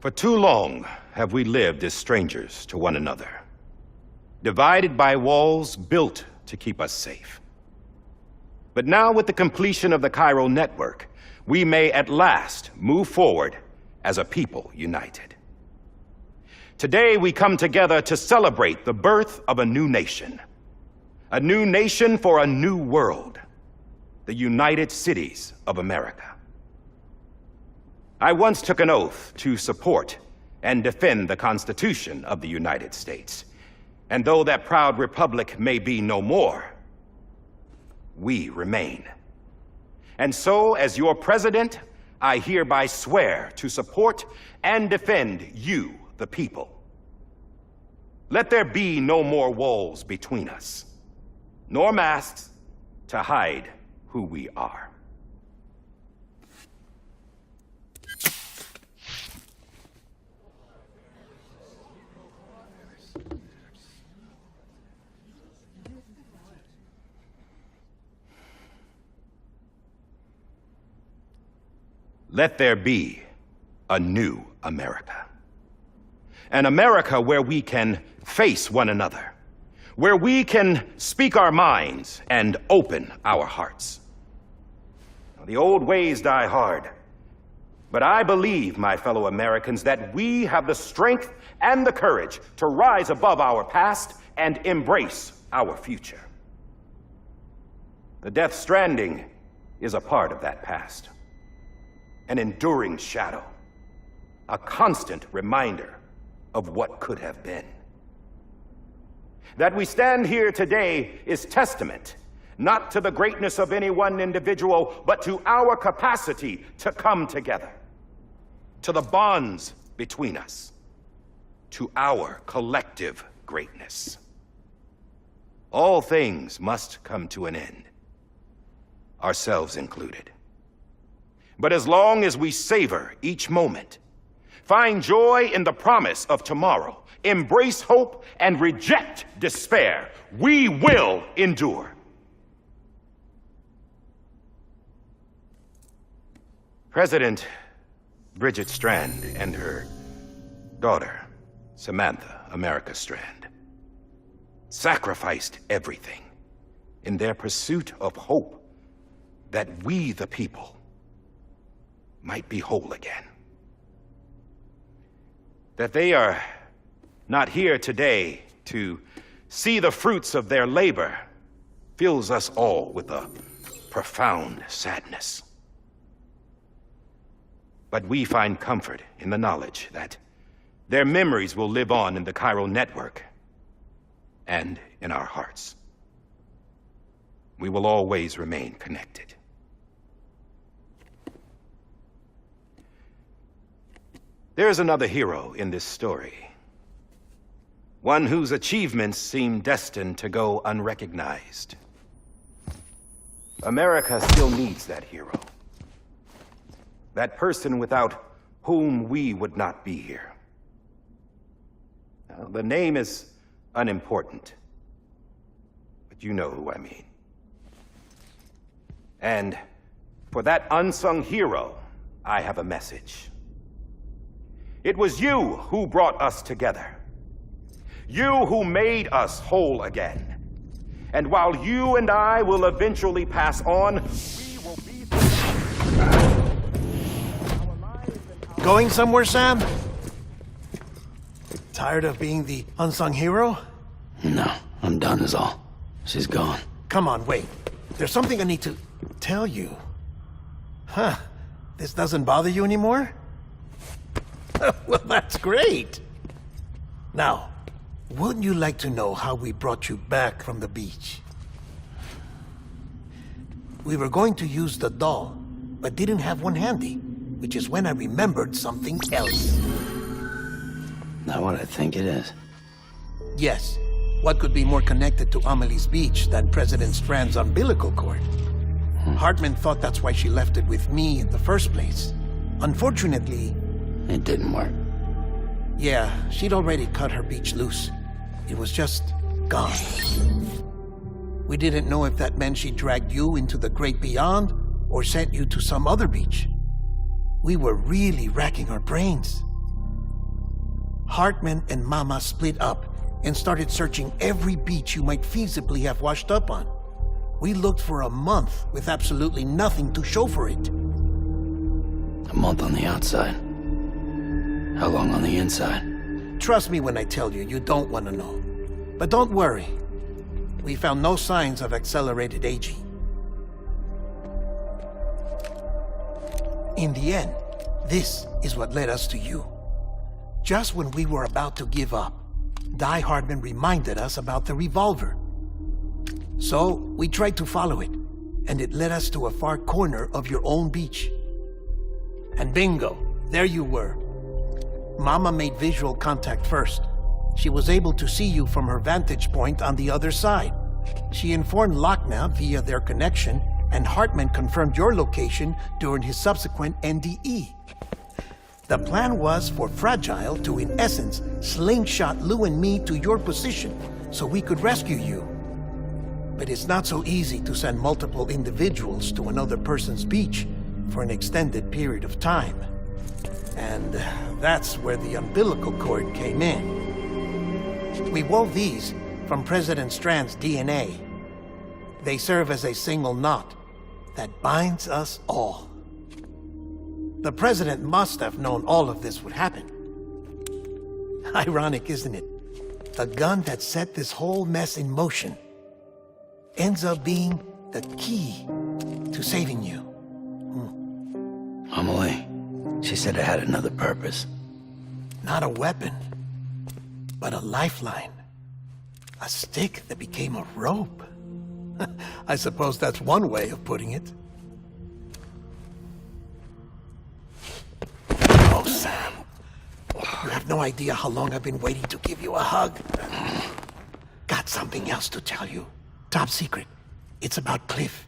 For too long have we lived as strangers to one another, divided by walls built to keep us safe. But now, with the completion of the chiral network, we may at last move forward as a people united. Today we come together to celebrate the birth of a new nation for a new world, the United Cities of America. I once took an oath to support and defend the Constitution of the United States. And though that proud republic may be no more, we remain. And so, as your president, I hereby swear to support and defend you, the people. Let there be no more walls between us, nor masks to hide who we are. Let there be a new America. An America where we can face one another, where we can speak our minds and open our hearts. Now, the old ways die hard, but I believe, my fellow Americans, that we have the strength and the courage to rise above our past and embrace our future. The Death Stranding is a part of that past. An enduring shadow, a constant reminder of what could have been. That we stand here today is testament, not to the greatness of any one individual, but to our capacity to come together, to the bonds between us, to our collective greatness. All things must come to an end, ourselves included. But as long as we savor each moment, find joy in the promise of tomorrow, embrace hope, and reject despair, we will endure. President Bridget Strand and her daughter, Samantha America Strand, sacrificed everything in their pursuit of hope that we, the people, might be whole again. That they are not here today to see the fruits of their labor fills us all with a profound sadness. But we find comfort in the knowledge that their memories will live on in the chiral network and in our hearts. We will always remain connected. There's another hero in this story. One whose achievements seem destined to go unrecognized. America still needs that hero. That person without whom we would not be here. Now, the name is unimportant, but you know who I mean. And for that unsung hero, I have a message. It was you who brought us together. You who made us whole again. And while you and I will eventually pass on, we will be... Going somewhere, Sam? Tired of being the unsung hero? No, I'm done is all. She's gone. Come on, wait. There's something I need to tell you. Huh. This doesn't bother you anymore? Well, that's great. Now, wouldn't you like to know how we brought you back from the beach? We were going to use the doll, but didn't have one handy, which is when I remembered something else. Not what I think it is. Yes. What could be more connected to Amelie's beach than President Strand's umbilical cord? Hartman thought that's why she left it with me in the first place. Unfortunately... It didn't work. Yeah, she'd already cut her beach loose. It was just gone. We didn't know if that meant she dragged you into the great beyond or sent you to some other beach. We were really racking our brains. Hartman and Mama split up and started searching every beach you might feasibly have washed up on. We looked for a month with absolutely nothing to show for it. A month on the outside. How long on the inside? Trust me when I tell you, you don't want to know. But don't worry. We found no signs of accelerated aging. In the end, This is what led us to you. Just when we were about to give up, Die Hardman reminded us about the revolver. So we tried to follow it, and it led us to a far corner of your own beach. And bingo, there you were. Mama made visual contact first. She was able to see you from her vantage point on the other side. She informed Lochna via their connection, and Hartman confirmed your location during his subsequent NDE. The plan was for Fragile to, in essence, slingshot Lou and me to your position so we could rescue you. But it's not so easy to send multiple individuals to another person's beach for an extended period of time. And that's where the umbilical cord came in. We wove these from President Strand's DNA. They serve as a single knot that binds us all. The President must have known all of this would happen. Ironic, isn't it? The gun that set this whole mess in motion ends up being the key to saving you. Amelie, she said it had another purpose. Not a weapon, but a lifeline. A stick that became a rope. I suppose that's one way of putting it. Oh, Sam. You have no idea how long I've been waiting to give you a hug. Got something else to tell you. Top secret. It's about Cliff.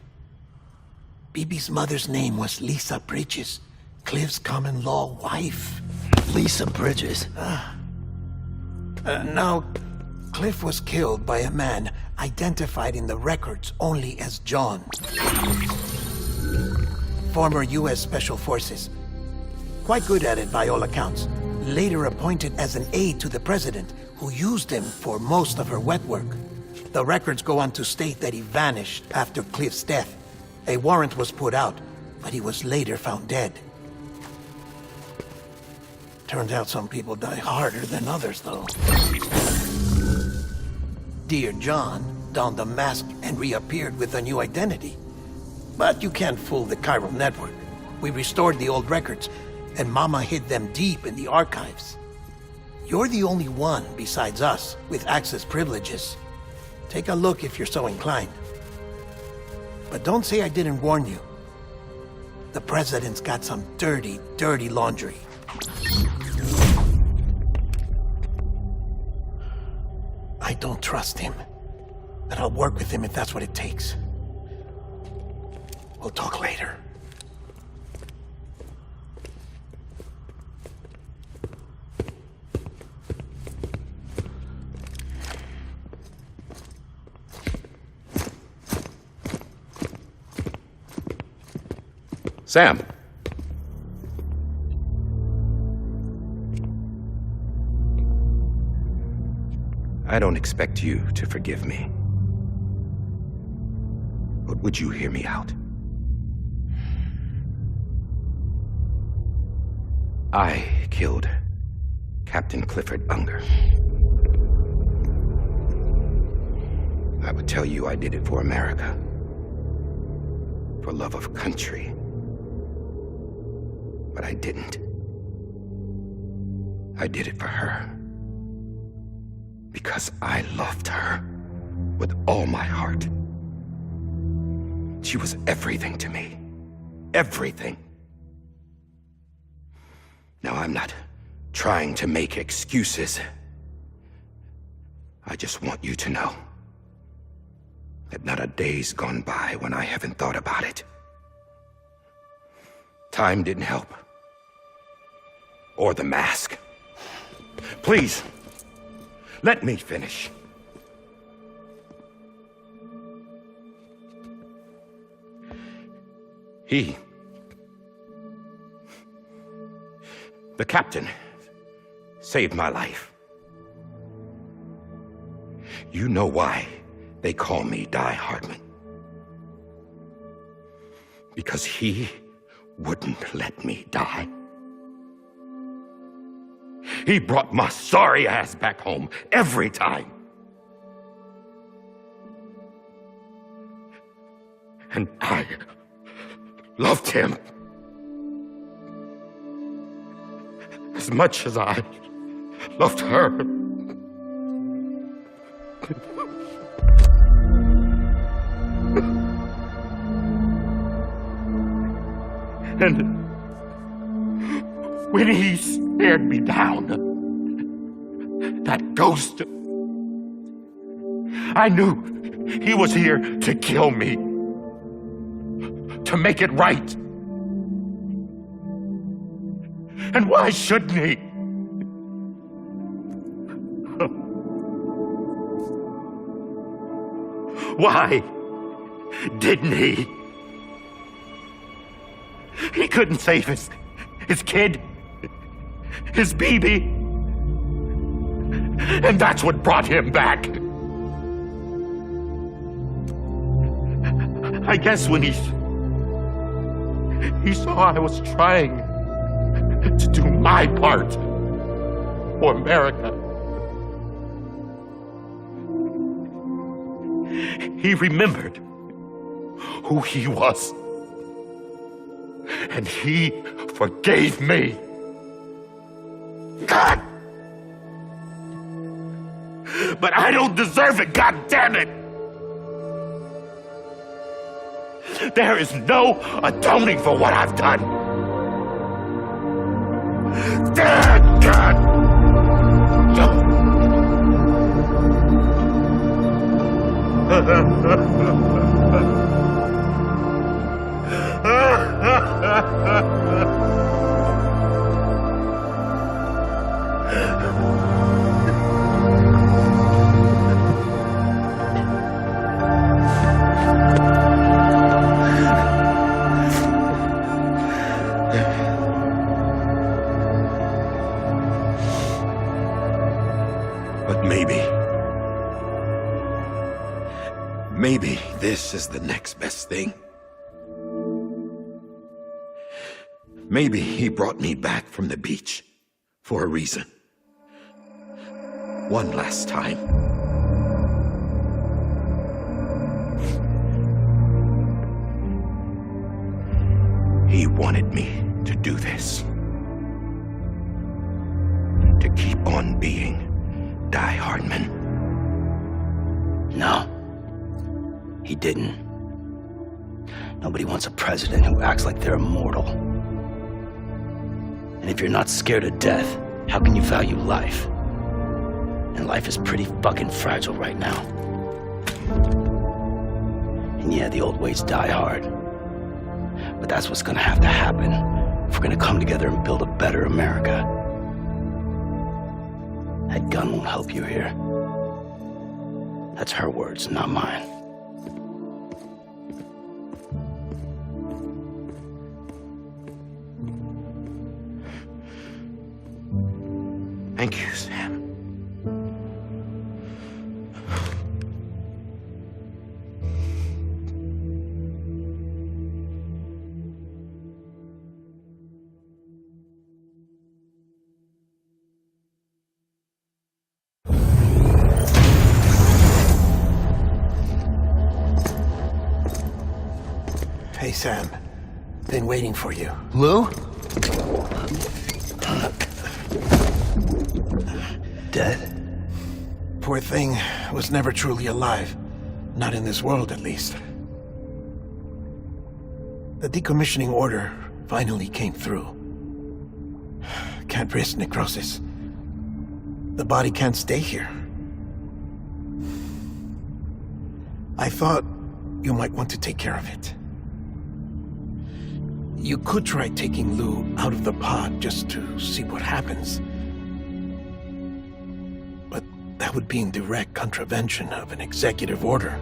Bibi's mother's name was Lisa Bridges, Cliff's common-law wife. Lisa Bridges? Now, Cliff was killed by a man identified in the records only as John. Former U.S. Special Forces. Quite good at it by all accounts. Later appointed as an aide to the president, who used him for most of her wet work. The records go on to state that he vanished after Cliff's death. A warrant was put out, but he was later found dead. Turns out some people die harder than others, though. Dear John donned a mask and reappeared with a new identity. But you can't fool the chiral network. We restored the old records, and Mama hid them deep in the archives. You're the only one besides us with access privileges. Take a look if you're so inclined. But don't say I didn't warn you. The president's got some dirty, dirty laundry. I don't trust him, but I'll work with him if that's what it takes. We'll talk later. Sam. I don't expect you to forgive me. But would you hear me out? I killed Captain Clifford Unger. I would tell you I did it for America. For love of country. But I didn't. I did it for her. Because I loved her with all my heart. She was everything to me. Everything. Now, I'm not trying to make excuses. I just want you to know that not a day's gone by when I haven't thought about it. Time didn't help. Or the mask. Please, let me finish. The captain, saved my life. You know why they call me Die Hardman. Because he wouldn't let me die. He brought my sorry ass back home every time. And I loved him. as much as I loved her. And when he stared me down, that ghost, I knew he was here to kill me, to make it right. And why shouldn't he? Why didn't he? He couldn't save his kid, his baby. And that's what brought him back. I guess when he saw I was trying to do my part for America, he remembered who he was. And he forgave me. God! But I don't deserve it, God damn it! There is no atoning for what I've done. Damn God! But maybe this is the next best thing. Maybe he brought me back from the beach for a reason. One last time. He wanted me to do this. To keep on being Die Hardman. No. He didn't. Nobody wants a president who acts like they're immortal. And if you're not scared of death, how can you value life? And life is pretty fucking fragile right now. And yeah, the old ways die hard. But that's what's gonna have to happen if we're gonna come together and build a better America. That gun won't help you here. That's her words, not mine. Thank you, Sam. Hey, Sam. Been waiting for you. Lou? Dead? Poor thing was never truly alive. Not in this world, at least. The decommissioning order finally came through. Can't risk necrosis. The body can't stay here. I thought you might want to take care of it. You could try taking Lou out of the pod just to see what happens. But that would be in direct contravention of an executive order.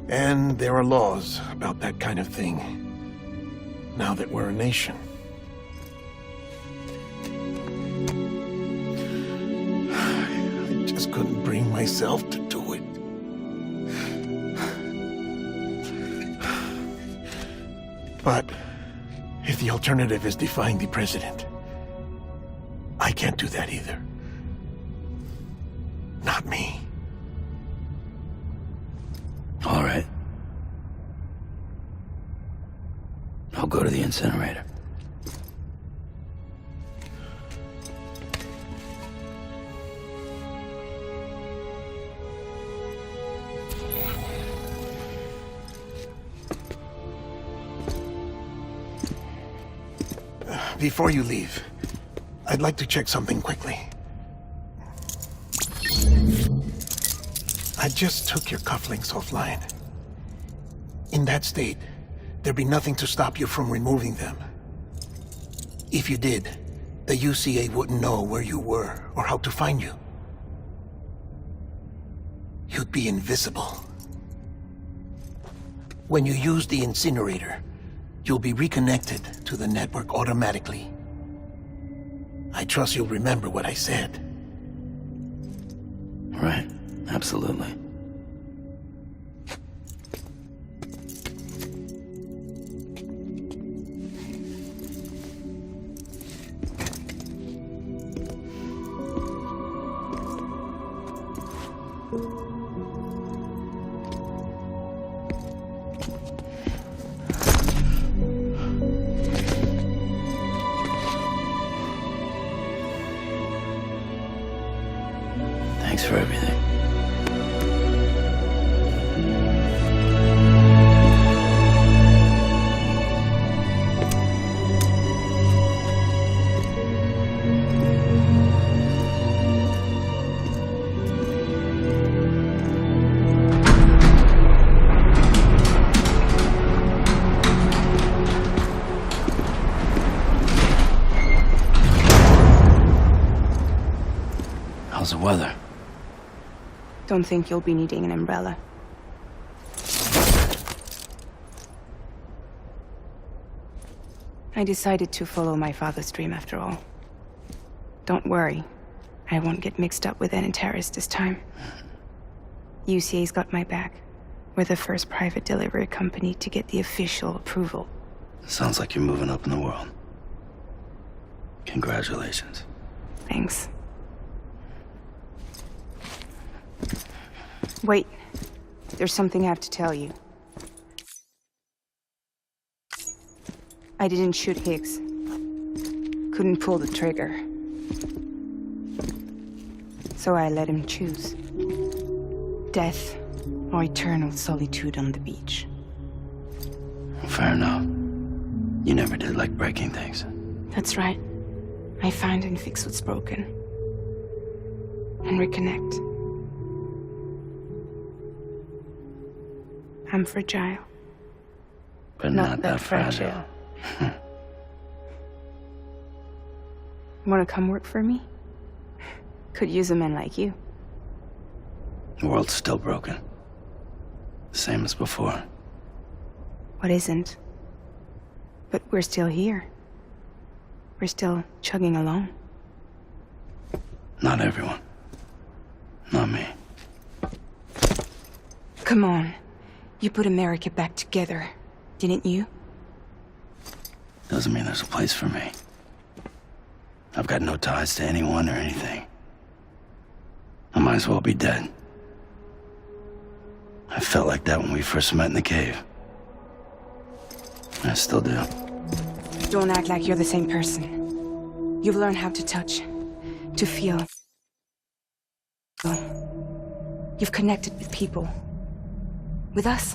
And there are laws about that kind of thing, now that we're a nation. I just couldn't bring myself to do it. But if the alternative is defying the president, I can't do that either. Not me. All right. I'll go to the incinerator. Before you leave, I'd like to check something quickly. I just took your cufflinks offline. In that state, there'd be nothing to stop you from removing them. If you did, the UCA wouldn't know where you were or how to find you. You'd be invisible. When you use the incinerator, you'll be reconnected to the network automatically. I trust you'll remember what I said. Right. Absolutely. Thanks for everything. How's the weather? Don't think you'll be needing an umbrella. I decided to follow my father's dream after all. Don't worry, I won't get mixed up with any terrorists this time. UCA's got my back. We're the first private delivery company to get the official approval. Sounds like you're moving up in the world. Congratulations. Thanks. Wait, there's something I have to tell you. I didn't shoot Higgs. Couldn't pull the trigger. So I let him choose. Death or eternal solitude on the beach. Fair enough. You never did like breaking things. That's right. I find and fix what's broken. And reconnect. I'm fragile. But not that fragile. Wanna come work for me? Could use a man like you. The world's still broken. Same as before. What isn't? But we're still here. We're still chugging along. Not everyone. Not me. Come on. You put America back together, didn't you? Doesn't mean there's a place for me. I've got no ties to anyone or anything. I might as well be dead. I felt like that when we first met in the cave. I still do. Don't act like you're the same person. You've learned how to touch, to feel. You've connected with people. With us.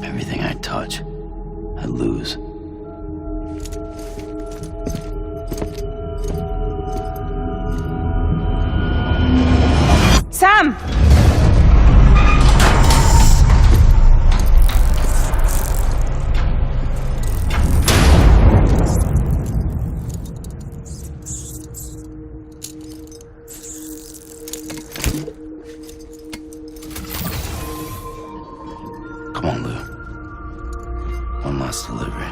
Everything I touch, I lose. Sam! Come on, Lou. One last delivery.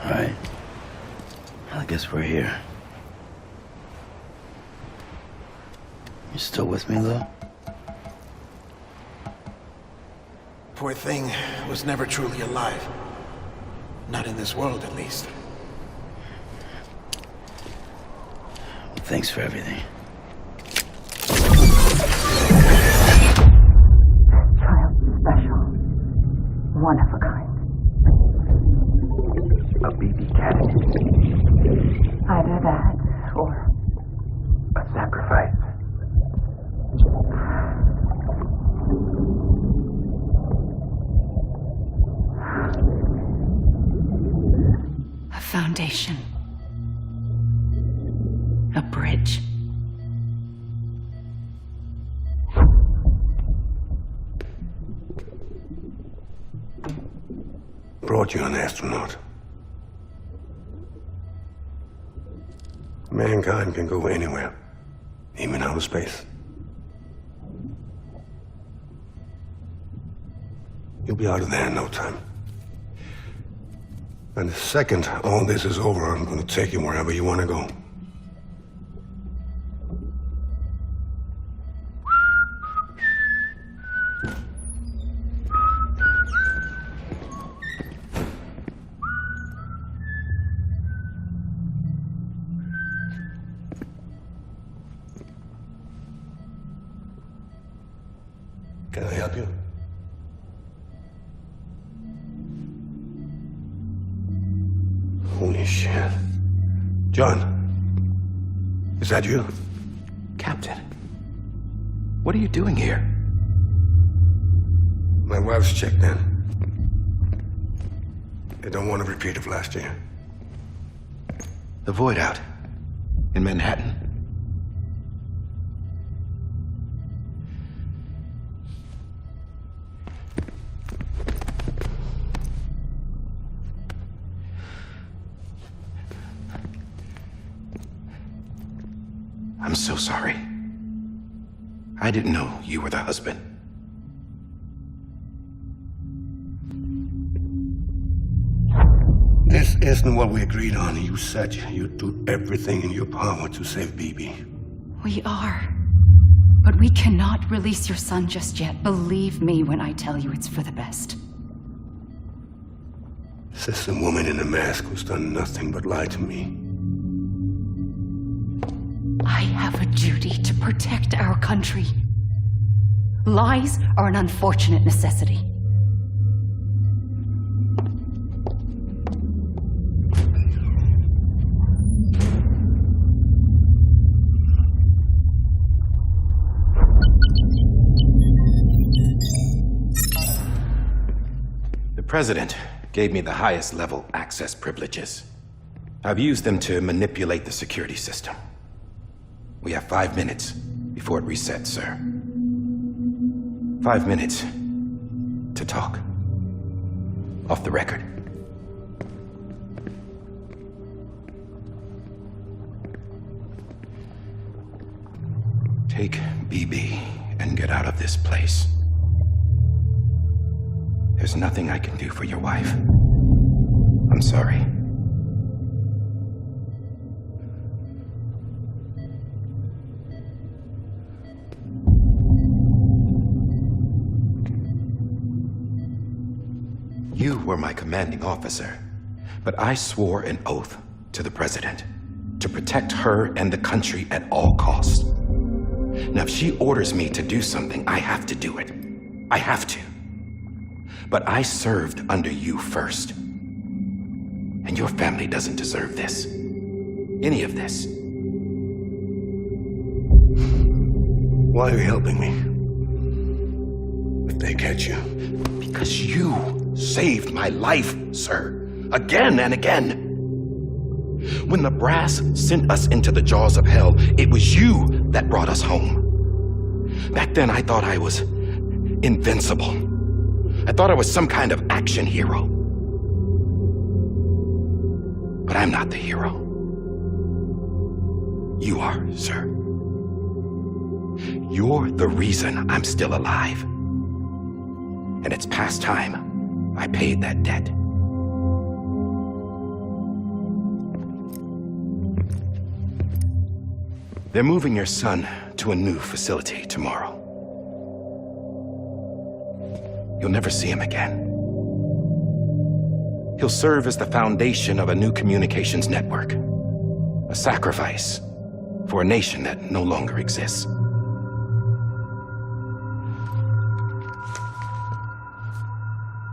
All right. Well, I guess we're here. You still with me, Lou? Poor thing was never truly alive. Not in this world, at least. Thanks for everything. Child special. One of a kind. A baby cat. Either that, or A sacrifice. A foundation. A bridge. Brought you an astronaut. Mankind can go anywhere, even outer space. You'll be out of there in no time. And the second all this is over, I'm gonna take you wherever you wanna go. Can I help you? Holy shit. John, is that you? Captain, what are you doing here? My wife's checked in. They don't want a repeat of last year. The Void out. In Manhattan. I'm so sorry. I didn't know you were the husband. This isn't what we agreed on. You said you'd do everything in your power to save Bibi. We are. But we cannot release your son just yet. Believe me when I tell you it's for the best. This is a woman in a mask who's done nothing but lie to me. I have a duty to protect our country. Lies are an unfortunate necessity. The President gave me the highest level access privileges. I've used them to manipulate the security system. We have 5 minutes before it resets, sir. 5 minutes to talk. Off the record. Take BB and get out of this place. There's nothing I can do for your wife. I'm sorry. You were my commanding officer, but I swore an oath to the President to protect her and the country at all costs. Now, if she orders me to do something, I have to do it. I have to. But I served under you first. And your family doesn't deserve this. Any of this. Why are you helping me? If they catch you. Because you saved my life, sir. Again and again. When the brass sent us into the jaws of hell, it was you that brought us home. Back then, I thought I was invincible. I thought I was some kind of action hero. But I'm not the hero. You are, sir. You're the reason I'm still alive. And it's past time I paid that debt. They're moving your son to a new facility tomorrow. You'll never see him again. He'll serve as the foundation of a new communications network. A sacrifice for a nation that no longer exists.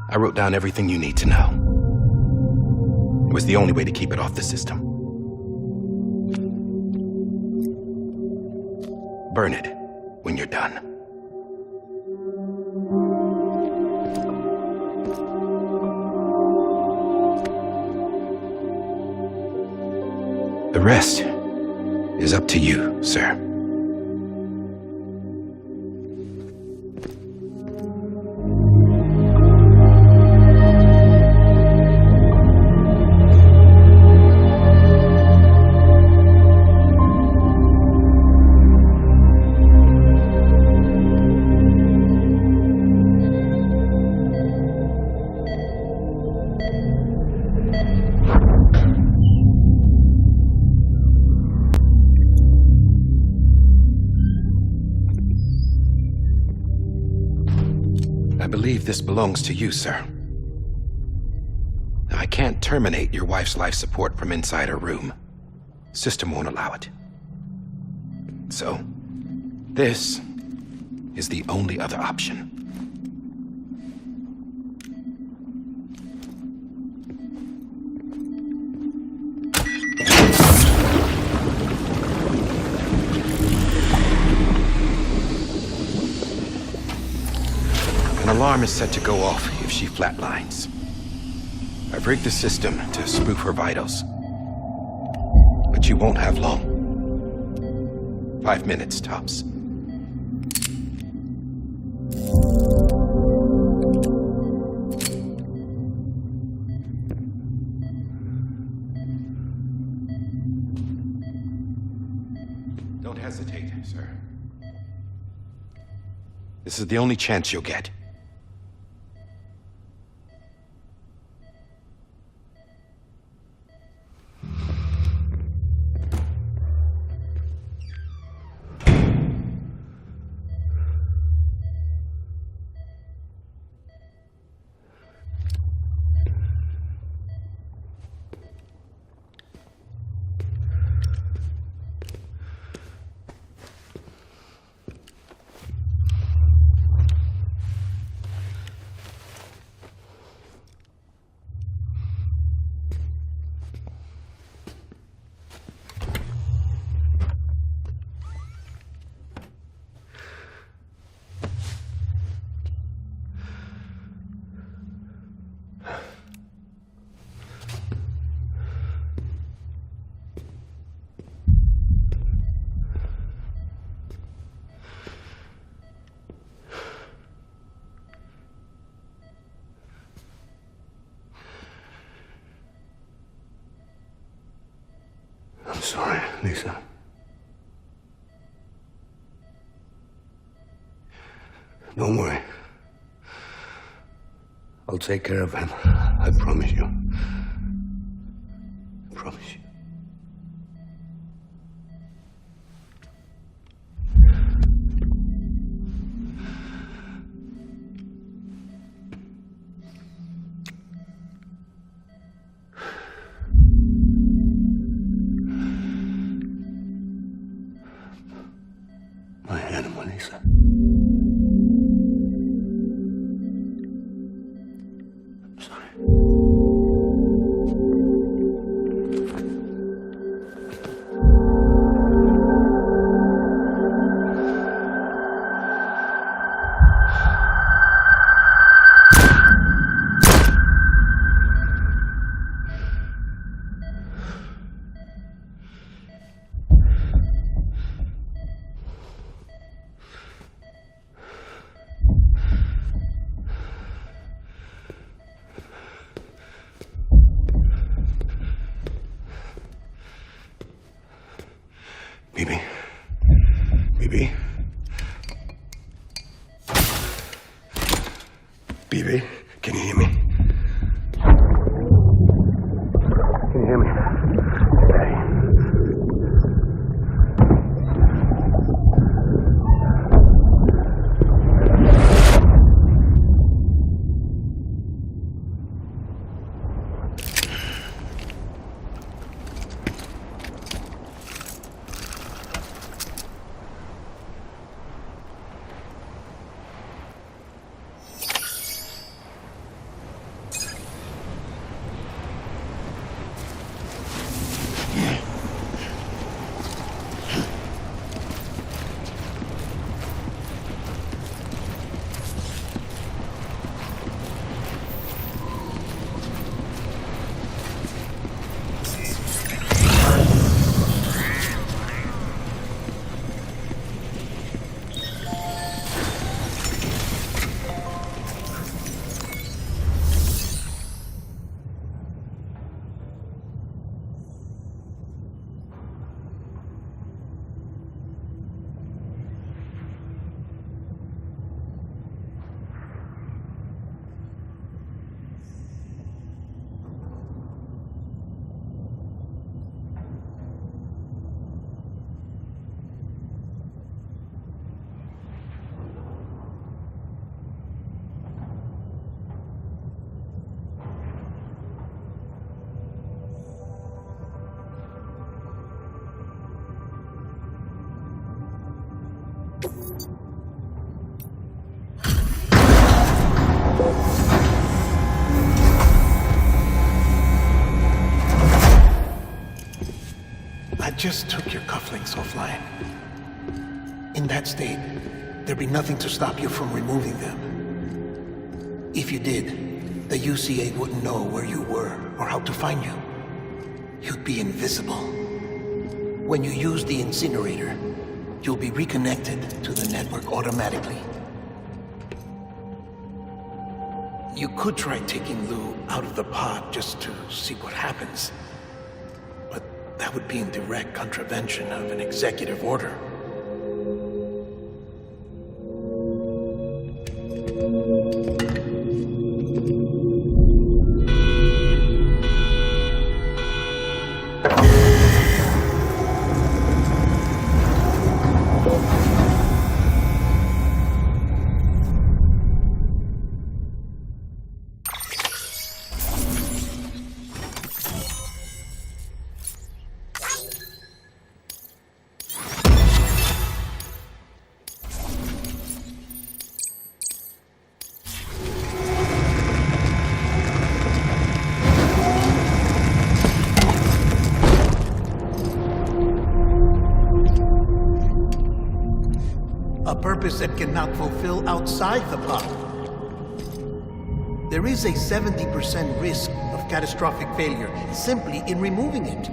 I wrote down everything you need to know. It was the only way to keep it off the system. Burn it when you're done. The rest is up to you, sir. I believe this belongs to you, sir. I can't terminate your wife's life support from inside her room. System won't allow it. So, this is the only other option. An alarm is set to go off if she flatlines. I've rigged the system to spoof her vitals. But you won't have long. 5 minutes, tops. Don't hesitate, sir. This is the only chance you'll get. I'm sorry, Lisa. Don't worry. I'll take care of him. I promise you. I promise you. My animal, Lisa. I'm sorry. Bibi? Bibi? Bibi? Can you hear me? Can you hear me? Okay. just took your cufflinks offline. In that state, there'd be nothing to stop you from removing them. If you did, the UCA wouldn't know where you were or how to find you. You'd be invisible. When you use the incinerator, you'll be reconnected to the network automatically. You could try taking Lou out of the pod just to see what happens. But that would be in direct contravention of an executive order. A purpose that cannot fulfill outside the pod. There is a 70% risk of catastrophic failure simply in removing it.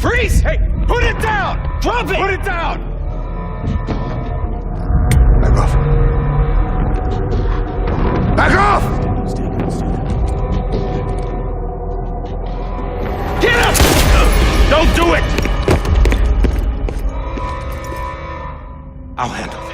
Freeze! Hey, put it down! Drop it! Put it down! Back off. Back off! Get up! Don't do it! I'll handle this.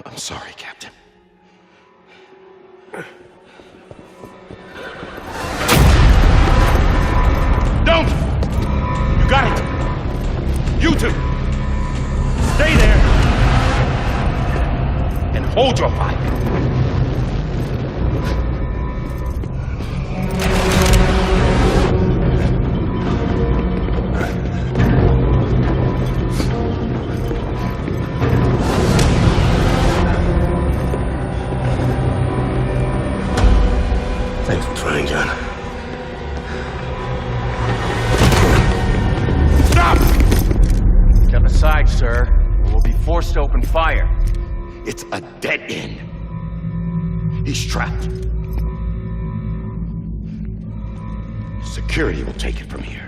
I'm sorry, Captain. Don't! Hold your fire. Thanks for trying, John. Stop! Step aside, sir, or we'll be forced to open fire. It's a dead end. He's trapped. Security will take it from here.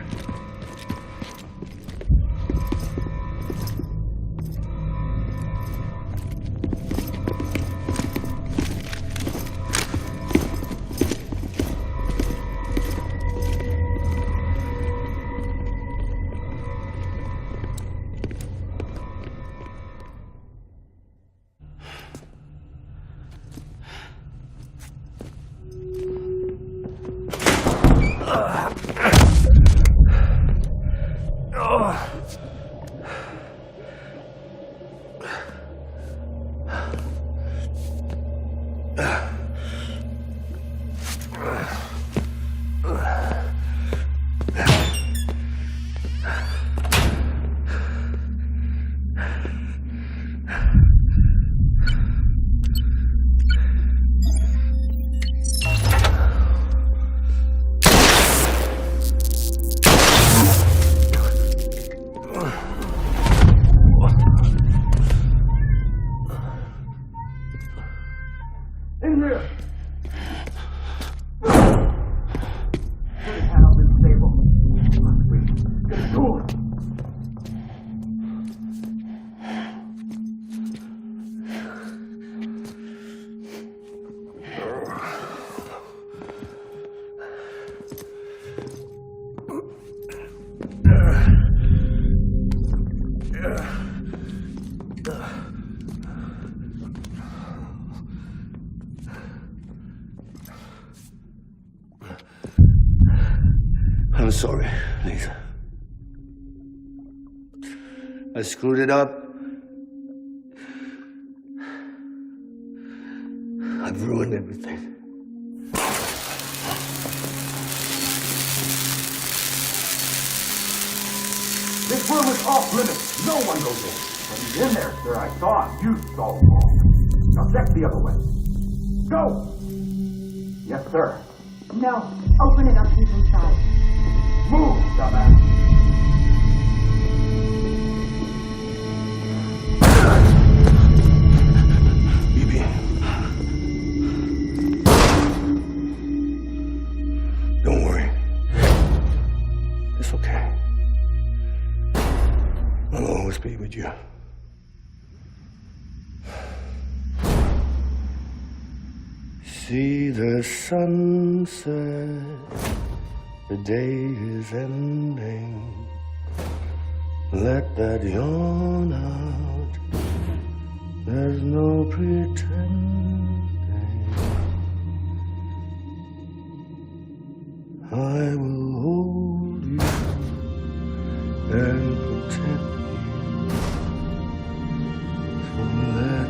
I'm sorry, Lisa. I screwed it up. I've ruined everything. This room is off limits. No one goes in. But he's in there, sir. I saw him. You saw him all. Now check the other way. Go! Yes, sir. No. Open it up. He's inside. Move, dumbass. Bibi. Don't worry. It's okay. I'll always be with you. See the sunset, the day is ending. Let that yawn out, there's no pretending. I will hold you and protect you from that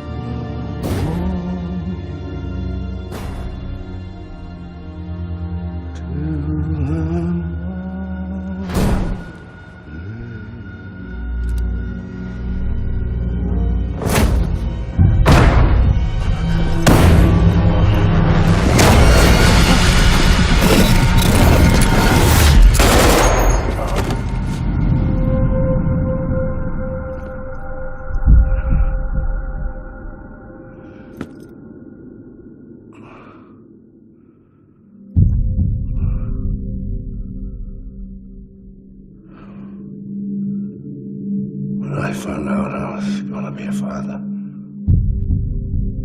I found out I was gonna be a father,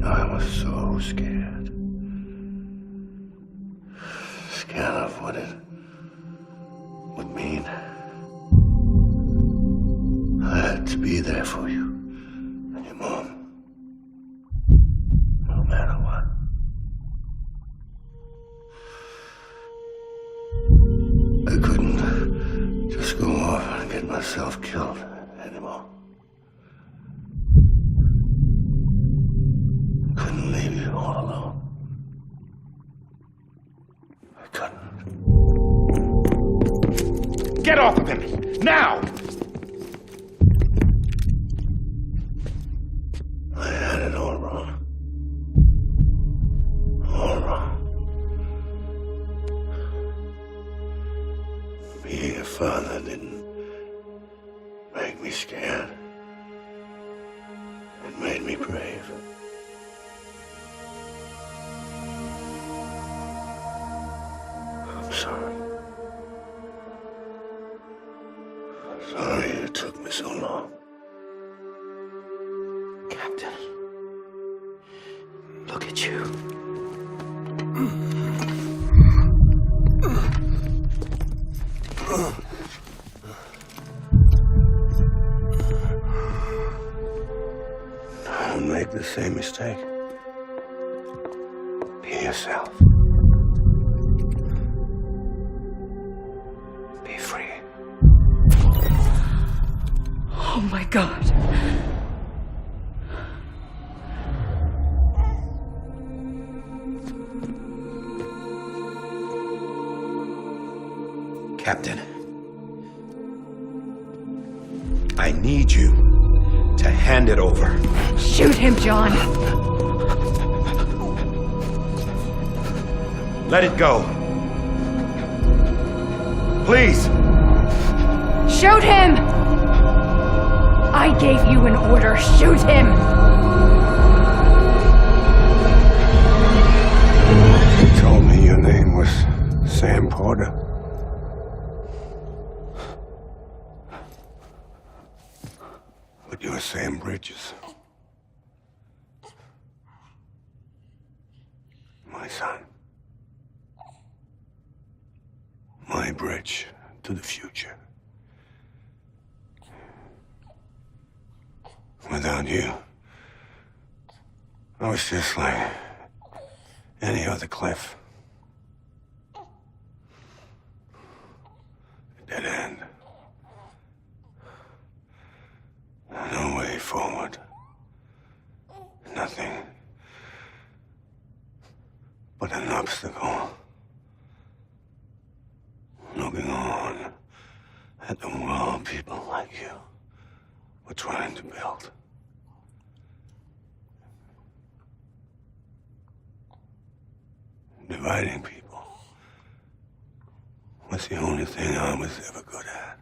I was so scared. Scared of what it would mean. I had to be there for you and your mom, no matter what. I couldn't just go off and get myself killed anymore. Couldn't I couldn't. Get off of him! Now! I had it all wrong. All wrong. Being a father didn't make me scared. It made me brave. I'm sorry. Sorry it took me so long. Captain, look at you. Don't make the same mistake. Be yourself. Be free. Oh my God. Captain, I need you to hand it over. Shoot him, John. Let it go. Please. Shoot him! I gave you an order. Shoot him! You told me your name was Sam Porter. But you're Sam Bridges. My son. My bridge to the future. Without you, I was just like any other Cliff. A dead end. No way forward. Nothing but an obstacle. Looking on at the world people like you were trying to build. Dividing people was the only thing I was ever good at.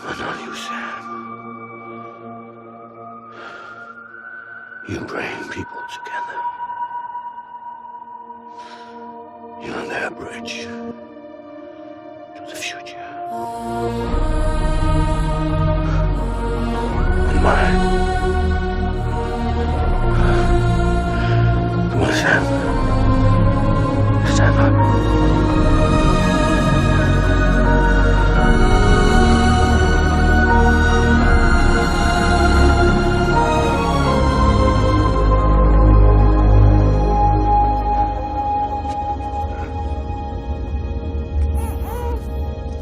But not you, Sam. You bring people together. You're their bridge to the future. And mine. Come on, Sam. Stand up.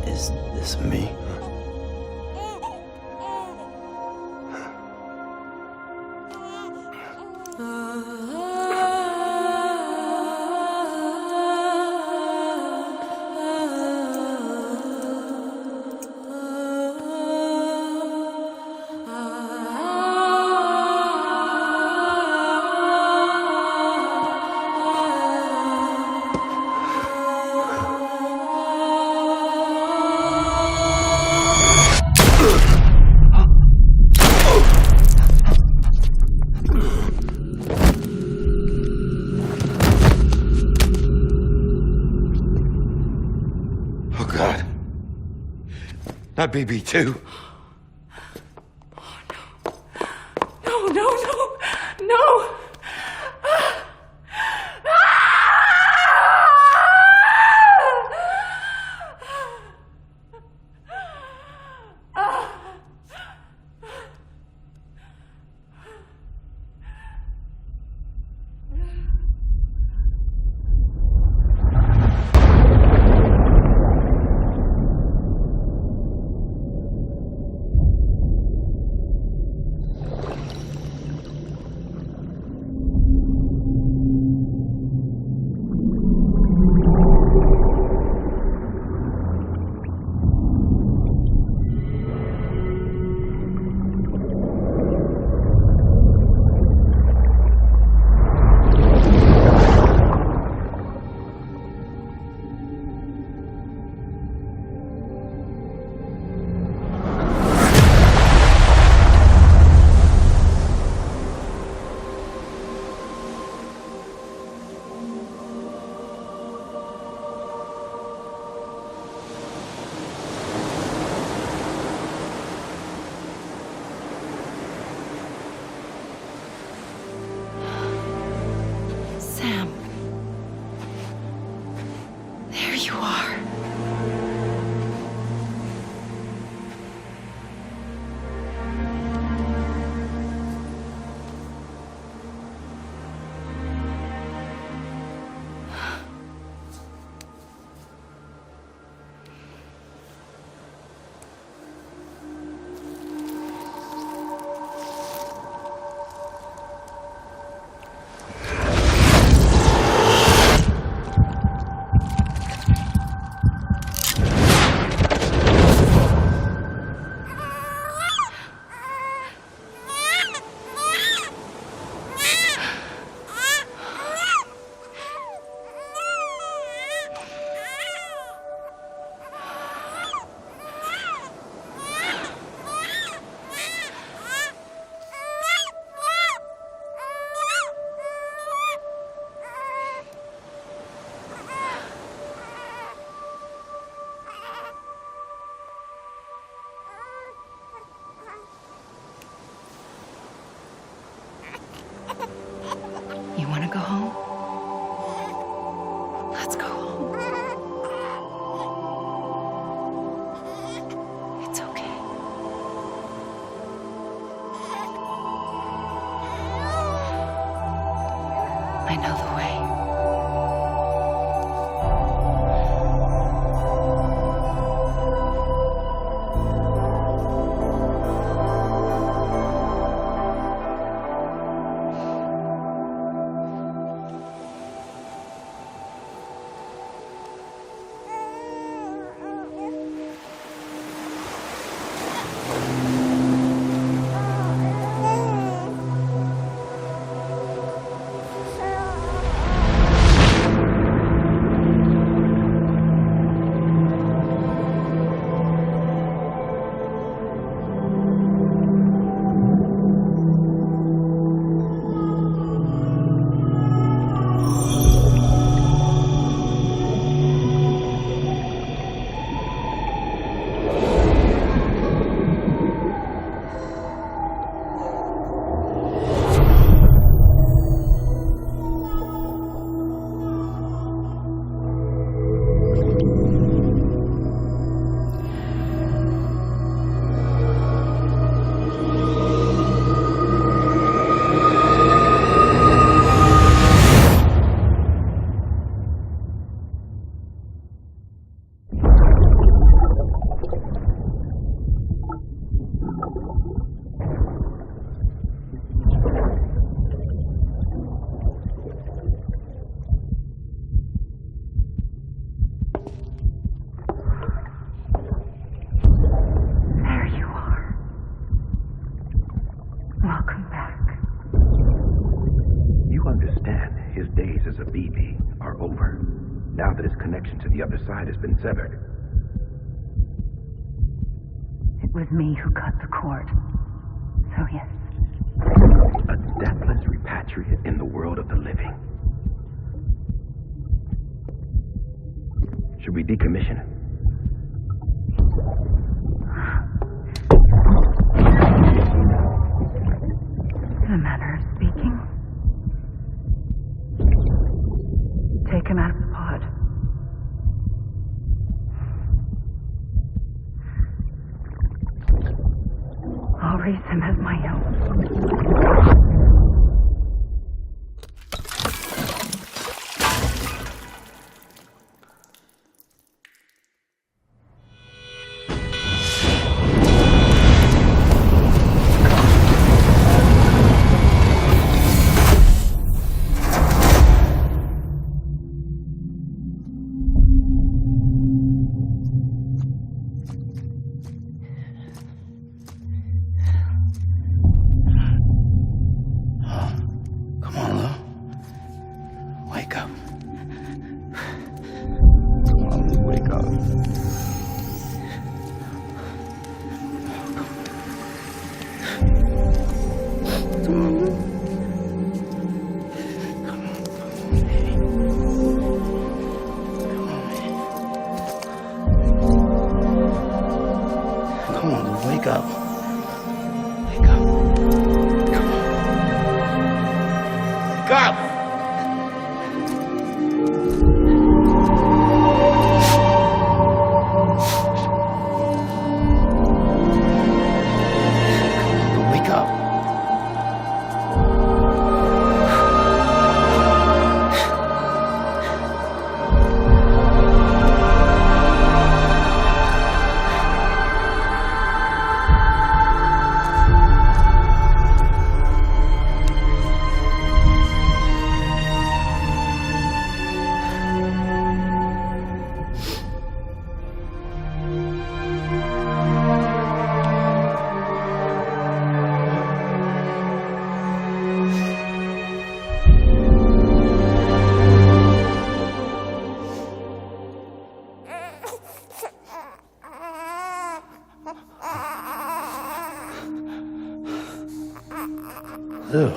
Is this me? Oh, God. Not BB2. No, no, no, no! The other side has been severed. It was me who cut the cord. So yes. A deathless repatriate in the world of the living. Should we decommission it? In a manner of speaking. Take him out of the pod. I'll raise him as my own. Ew.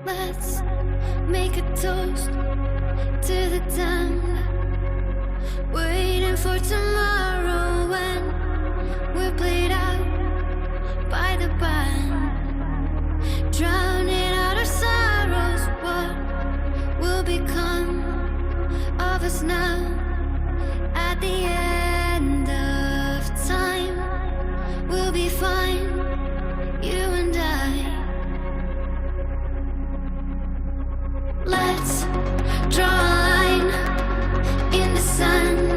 Let's make a toast to the damned, waiting for tomorrow when we're played out by the band, drowning out our sorrows. What will become of us now at the end of time? We'll be fine, you and I. Let's draw a line in the sand,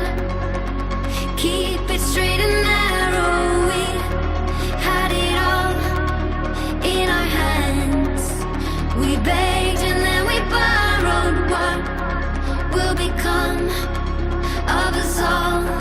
keep it straight and narrow. We had it all in our hands. We begged and then we borrowed. What will become of us all?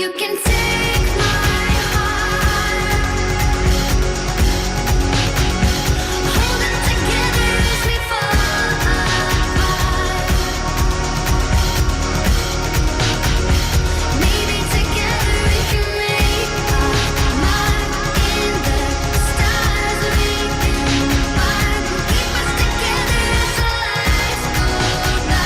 You can take my heart, hold it together as we fall apart. Maybe together we can make our mark in the stars. We embark, keep us together as the lights go by.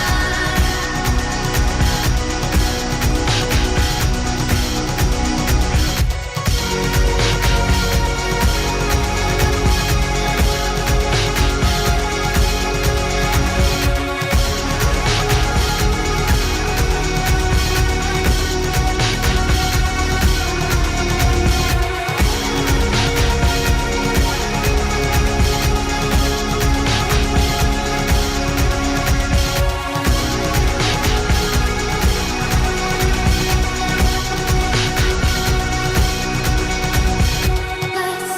Let's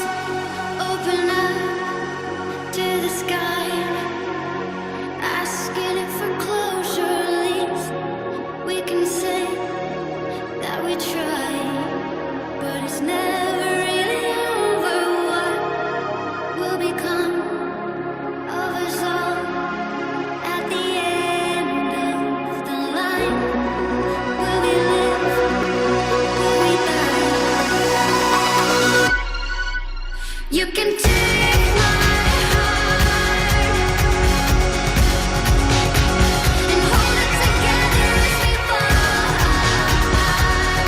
open up to the sky, asking it for closure. At least we can say that we tried, but it's never really over. What will become of us all at the end of the line? Will we live? Will we die? You can take my heart and hold it together as we fall apart.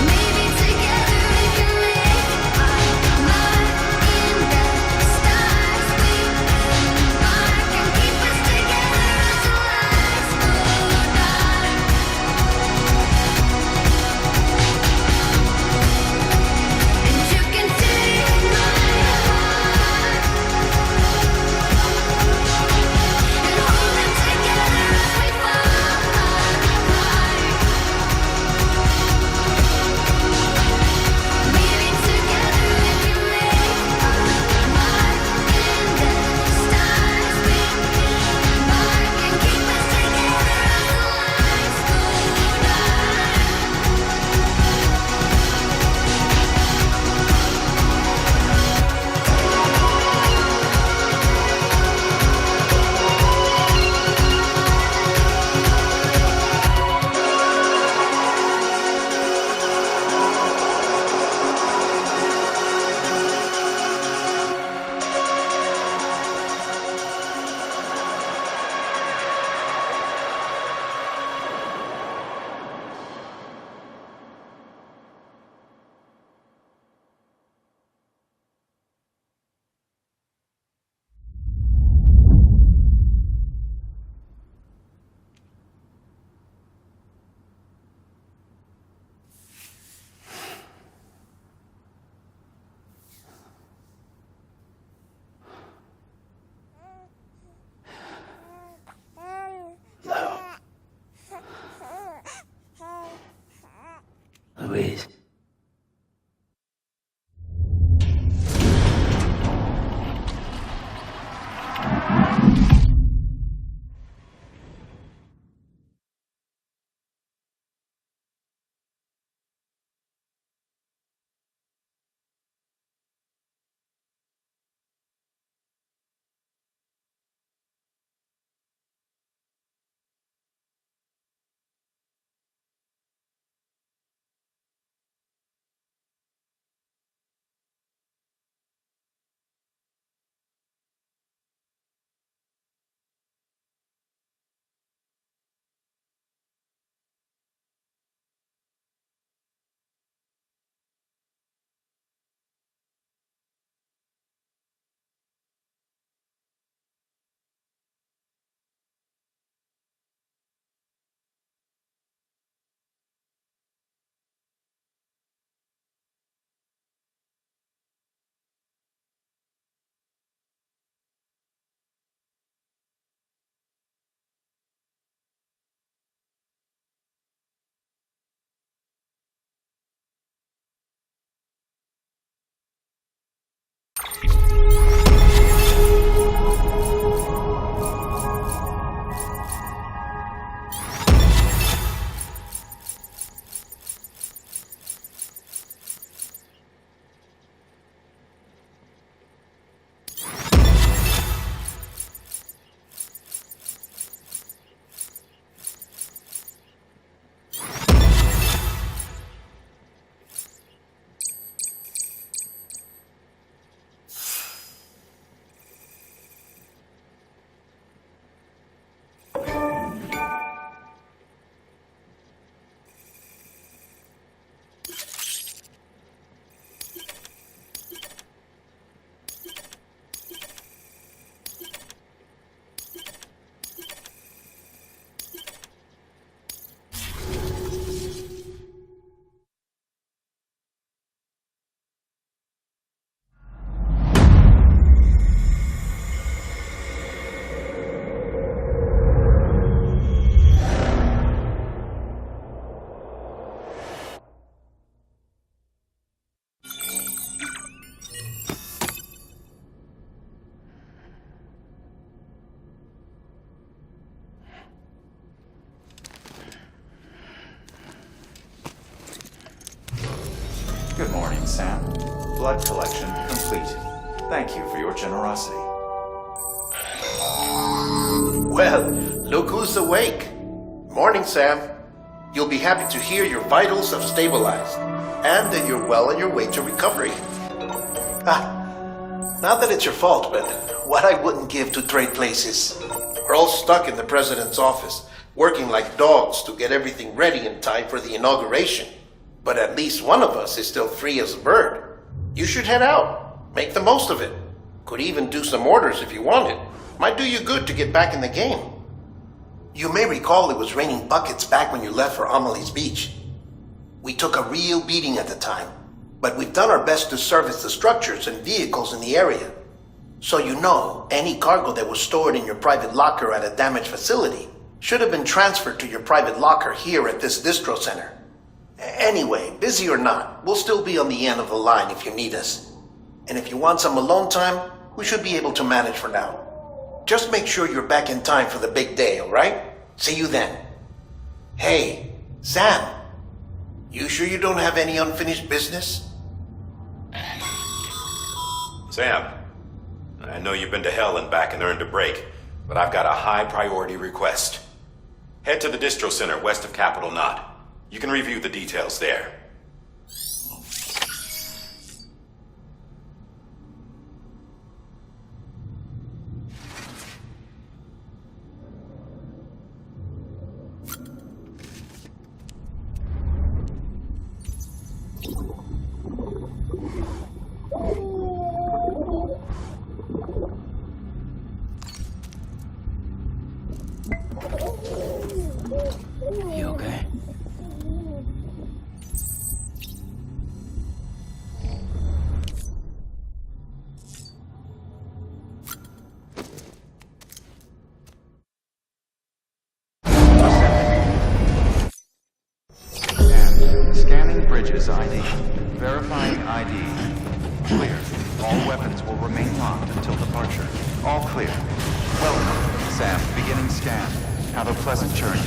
Maybe together we can make our mark in the stars. We embark and keep us together as the lights go dark. And you can take my heart and hold it together as we fall apart. Maybe together we can make our mark in the stars. We embark and keep us together as the lights go dark. Louise. Sam. Blood collection complete. Thank you for your generosity. Well, look who's awake. Morning, Sam. You'll be happy to hear your vitals have stabilized, and that you're well on your way to recovery. Not that it's your fault, but what I wouldn't give to trade places. We're all stuck in the president's office, working like dogs to get everything ready in time for the inauguration. But at least one of us is still free as a bird. You should head out. Make the most of it. Could even do some orders if you wanted. Might do you good to get back in the game. You may recall it was raining buckets back when you left for Amelie's Beach. We took a real beating at the time, but we've done our best to service the structures and vehicles in the area. So you know, any cargo that was stored in your private locker at a damaged facility should have been transferred to your private locker here at this distro center. Anyway, busy or not, we'll still be on the end of the line if you need us. And if you want some alone time, we should be able to manage for now. Just make sure you're back in time for the big day, alright? See you then. Hey, Sam, you sure you don't have any unfinished business? Sam, I know you've been to hell and back and earned a break, but I've got a high priority request. Head to the distro center west of Capitol Knot. You can review the details there. You okay? And scanning Bridges ID. Verifying ID. Clear. All weapons will remain locked until departure. All clear. Welcome, Sam. Beginning scan. Have a pleasant journey.